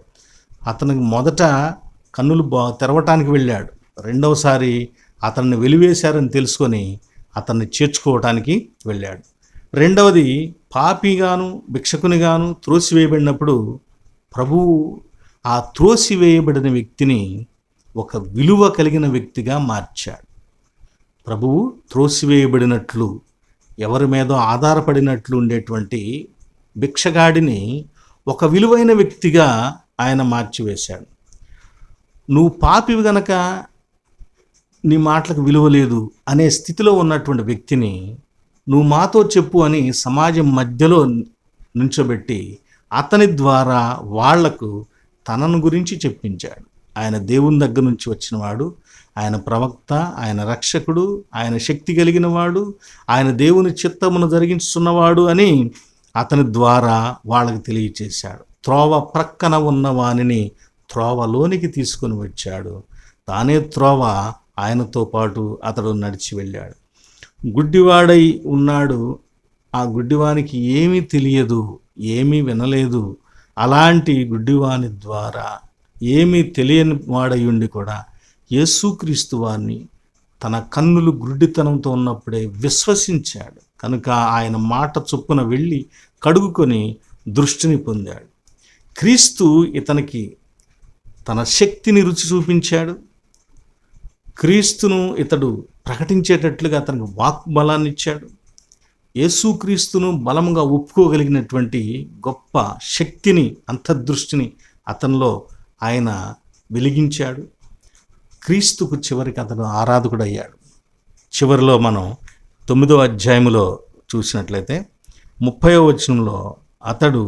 Speaker 1: అతనికి మొదట కన్నులు తెరవటానికి వెళ్ళాడు. రెండవసారి అతన్ని వెలివేశారని తెలుసుకొని అతన్ని చేర్చుకోవటానికి వెళ్ళాడు. రెండవది పాపిగాను భిక్షకునిగాను త్రోసివేయబడినప్పుడు ప్రభువు ఆ త్రోసివేయబడిన వ్యక్తిని ఒక విలువ కలిగిన వ్యక్తిగా మార్చాడు. ప్రభువు త్రోసివేయబడినట్లు, ఎవరి మీదో ఆధారపడినట్లు ఉండేటువంటి భిక్షగాడిని ఒక విలువైన వ్యక్తిగా ఆయన మార్చివేశాడు. నువ్వు పాపివి గనక నీ మాటలకు విలువ లేదు అనే స్థితిలో ఉన్నటువంటి వ్యక్తిని నువ్వు మాతో చెప్పు అని సమాజం మధ్యలో నుంచోబెట్టి అతని ద్వారా వాళ్లకు తనను గురించి చెప్పించాడు. ఆయన దేవుని దగ్గర నుంచి వచ్చినవాడు, ఆయన ప్రవక్త, ఆయన రక్షకుడు, ఆయన శక్తి కలిగిన వాడు, ఆయన దేవుని చిత్తమును జరిగించుతున్నవాడు అని అతని ద్వారా వాళ్ళకి తెలియచేశాడు. త్రోవ ప్రక్కన ఉన్న వానిని త్రోవలోనికి తీసుకొని వచ్చాడు. తానే త్రోవ, ఆయనతో పాటు అతడు నడిచి వెళ్ళాడు. గుడ్డివాడై ఉన్నాడు. ఆ గుడ్డివానికి ఏమీ తెలియదు, ఏమీ వినలేదు. అలాంటి గుడ్డివాని ద్వారా ఏమీ తెలియని వాడయుండి కూడా యేసుక్రీస్తు వారిని తన కన్నులు గుడ్డితనంతో ఉన్నప్పుడే విశ్వసించాడు. కనుక ఆయన మాట చొప్పున వెళ్ళి కడుగుకొని దృష్టిని పొందాడు. క్రీస్తు ఇతనికి తన శక్తిని రుచి చూపించాడు. క్రీస్తును ఇతడు ప్రకటించేటట్లుగా అతనికి వాక్బలాన్ని ఇచ్చాడు. యేసుక్రీస్తును బలంగా ఒప్పుకోగలిగినటువంటి గొప్ప శక్తిని, అంతర్దృష్టిని అతనిలో ఆయన వెలిగించాడు. క్రీస్తుకు చివరికి అతను ఆరాధకుడు అయ్యాడు. చివరిలో మనం 9వ అధ్యాయములో చూసినట్లయితే 30వ వచనంలో అతడు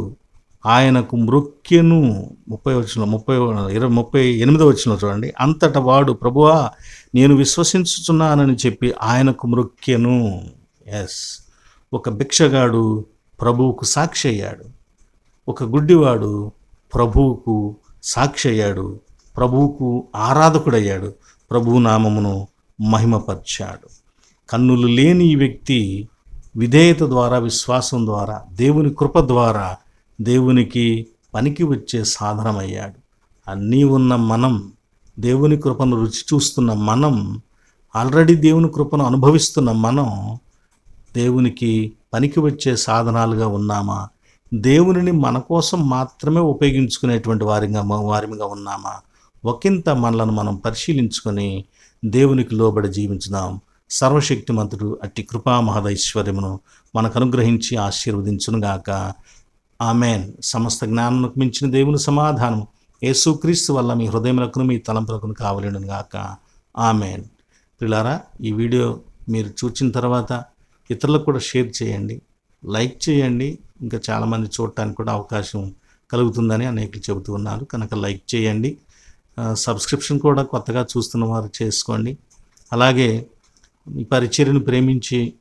Speaker 1: ఆయనకు మ్రొక్కెను. 38 వచనం చూడండి. అంతట వాడు, ప్రభువా నేను విశ్వసించుచున్నానని చెప్పి ఆయనకు మ్రొక్కెను. ఎస్, ఒక భిక్షగాడు ప్రభువుకు సాక్షి అయ్యాడు. ఒక గుడ్డివాడు ప్రభువుకు సాక్షి అయ్యాడు. ప్రభువుకు ఆరాధకుడయ్యాడు. ప్రభువు నామమును మహిమపరిచాడు. కన్నులు లేని ఈ వ్యక్తి విధేయత ద్వారా, విశ్వాసం ద్వారా, దేవుని కృప ద్వారా దేవునికి పనికి వచ్చే సాధనమయ్యాడు. అన్నీ ఉన్న మనం, దేవుని కృపను రుచి చూస్తున్న మనం, ఆల్రెడీ దేవుని కృపను అనుభవిస్తున్న మనం దేవునికి పనికి వచ్చే సాధనాలుగా ఉన్నామా? దేవునిని మన కోసం మాత్రమే ఉపయోగించుకునేటువంటి వారిగా ఉన్నామా? ఒకంత మనలను మనం పరిశీలించుకొని దేవునికి లోబడి జీవించుదాం. సర్వశక్తిమంతుడు అట్టి కృపా మహదైశ్వర్యమును మనకు అనుగ్రహించి ఆశీర్వదించునుగాక. ఆమెన్. సమస్త జ్ఞానమునకు మించిన దేవుని సమాధానము యేసుక్రీస్తు వల్ల మీ హృదయములకును మీ తలంపులకును కావలేనుగాక. ఆమెన్. ప్రియులారా, ఈ వీడియో మీరు చూచిన తర్వాత ఇతరులకు కూడా షేర్ చేయండి, లైక్ చేయండి. ఇంకా చాలామంది చూడటానికి కూడా అవకాశం కలుగుతుందని అనేకులు చెబుతూ ఉన్నారు కనుక లైక్ చేయండి. సబ్స్క్రిప్షన్ కూడా కొత్తగా చూస్తున్న వారు చేసుకోండి. అలాగే ఈ పరిచర్యను ప్రేమించి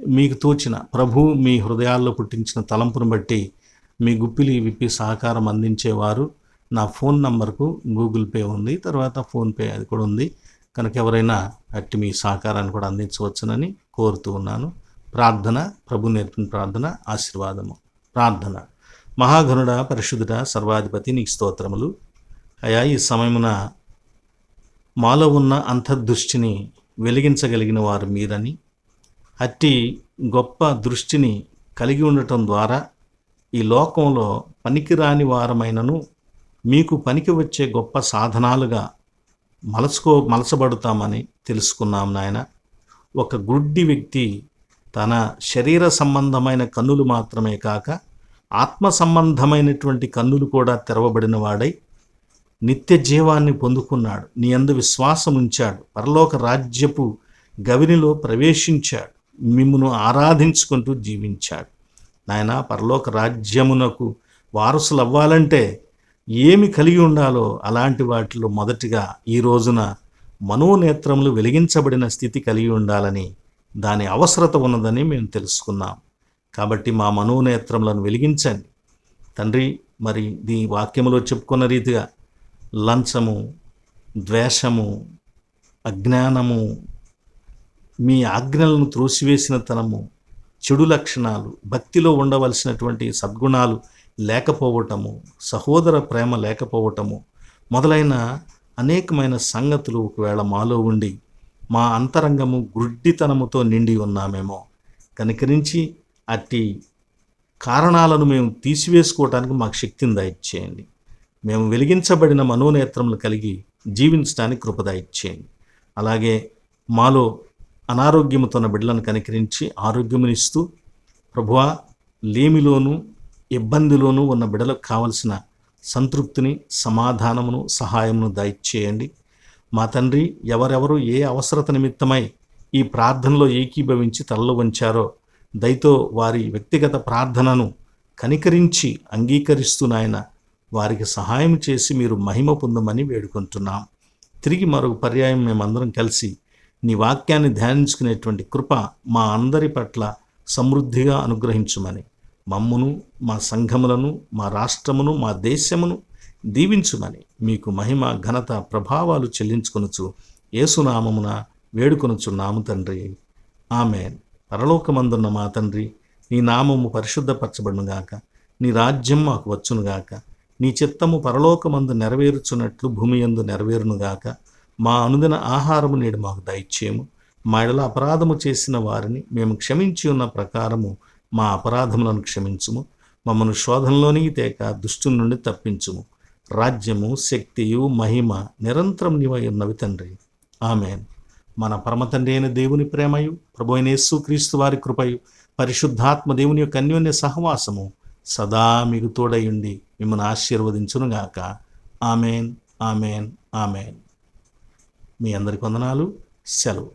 Speaker 1: మీకు తోచిన ప్రభు మీ హృదయాల్లో పుట్టించిన తలంపును బట్టి మీ గుప్పిలి విప్పి సహకారం అందించేవారు నా ఫోన్ నంబర్కు గూగుల్ పే ఉంది, తర్వాత ఫోన్పే అది కూడా ఉంది కనుక ఎవరైనా అట్టి మీ సహకారాన్ని కూడా అందించవచ్చునని కోరుతూ ఉన్నాను. ప్రార్థన. ప్రభు నేర్పిన ప్రార్థన ఆశీర్వాదము. ప్రార్థన. మహాగణుడ, పరిశుద్ధుడ, సర్వాధిపతి నీకు స్తోత్రములు అయా. ఈ సమయమున మాలో ఉన్న అంతర్దృష్టిని వెలిగించగలిగిన వారు మీరని, అట్టి గొప్ప దృష్టిని కలిగి ఉండటం ద్వారా ఈ లోకంలో పనికిరాని వారమైనను మీకు పనికి వచ్చే గొప్ప సాధనాలుగా మలచబడతామని తెలుసుకున్నాం నాయన. ఒక గుడ్డి వ్యక్తి తన శరీర సంబంధమైన కన్నులు మాత్రమే కాక ఆత్మ సంబంధమైనటువంటి కన్నులు కూడా తెరవబడిన వాడై నిత్య జీవాన్ని పొందుకున్నాడు. నీ యందు విశ్వాసం ఉంచాడు. పరలోక రాజ్యపు గవినిలో ప్రవేశించాడు. మిమ్మును ఆరాధించుకుంటూ జీవించాడు. నాయన, పరలోక రాజ్యమునకు వారసులు అవ్వాలంటే ఏమి కలిగి ఉండాలో అలాంటి వాటిలో మొదటిగా ఈ రోజున మనోనేత్రములు వెలిగించబడిన స్థితి కలిగి ఉండాలని, దాని అవసరత ఉన్నదని మేము తెలుసుకున్నాం. కాబట్టి మా మనోనేత్రములను వెలిగించండి తండ్రి. మరి ఈ వాక్యములో చెప్పుకున్న రీతిగా లంచము, ద్వేషము, అజ్ఞానము, మీ ఆజ్ఞలను త్రోసివేసిన తనము, చెడు లక్షణాలు, భక్తిలో ఉండవలసినటువంటి సద్గుణాలు లేకపోవటము, సహోదర ప్రేమ లేకపోవటము మొదలైన అనేకమైన సంగతులు ఒకవేళ మాలో ఉండి మా అంతరంగము గుడ్డితనముతో నిండి ఉన్నామేమో కనికరించి అట్టి కారణాలను మేము తీసివేసుకోవటానికి మాకు శక్తిని దయచేయండి. మేము వెలిగించబడిన మనోనేత్రములు కలిగి జీవించడానికి కృప దయచేయండి. అలాగే మాలో అనారోగ్యముతో ఉన్న బిడ్డలను కనికరించి ఆరోగ్యమునిస్తూ, ప్రభువా లేమిలోను ఇబ్బందిలోనూ ఉన్న బిడ్డలకు కావలసిన సంతృప్తిని, సమాధానమును, సహాయమును దయచేయండి. మా తండ్రి, ఎవరెవరు ఏ అవసరత నిమిత్తమై ఈ ప్రార్థనలో ఏకీభవించి తలలు వంచారో దయతో వారి వ్యక్తిగత ప్రార్థనను కనికరించి అంగీకరిస్తూ నాయన వారికి సహాయం చేసి మీరు మహిమ పొందమని వేడుకుంటున్నాం. తిరిగి మరొక పర్యాయం మేమందరం కలిసి నీ వాక్యాన్ని ధ్యానించుకునేటువంటి కృప మా అందరి పట్ల సమృద్ధిగా అనుగ్రహించుమని, మమ్మును, మా సంఘములను, మా రాష్ట్రమును, మా దేశమును దీవించుమని మీకు మహిమ, ఘనత, ప్రభావాలు చెల్లించుకొనుచు యేసునామమున వేడుకొనుచున్నాము తండ్రి. ఆమెన్. పరలోకమందున్న మా తండ్రి, నీ నామము పరిశుద్ధపరచబడునుగాక. నీ రాజ్యం మాకు వచ్చునుగాక. నీ చిత్తము పరలోకమందు నెరవేరుచున్నట్లు భూమి యందు నెరవేరునుగాక. మా అనుదిన ఆహారము నేడు మాకు దయచేయము. మా ఎడల అపరాధము చేసిన వారిని మేము క్షమించి ఉన్న ప్రకారము మా అపరాధములను క్షమించుము. మమ్మను శోధనలోనికి తేక దుష్టుని నుండి తప్పించుము. రాజ్యము, శక్తియు, మహిమ నిరంతరం నీవై ఉన్నవి తండ్రి. ఆమెన్. మన పరమతండ్రి అయిన దేవుని ప్రేమయు, ప్రభు అయిన యేసుక్రీస్తు వారి కృపయు, పరిశుద్ధాత్మ దేవుని యొక్క అన్యోన్య సహవాసము సదా మీకు తోడయుండి మిమ్మల్ని ఆశీర్వదించునుగాక. ఆమెన్. ఆమెన్. ఆమెన్. మీ అందరికి వందనాలు. సెలవు.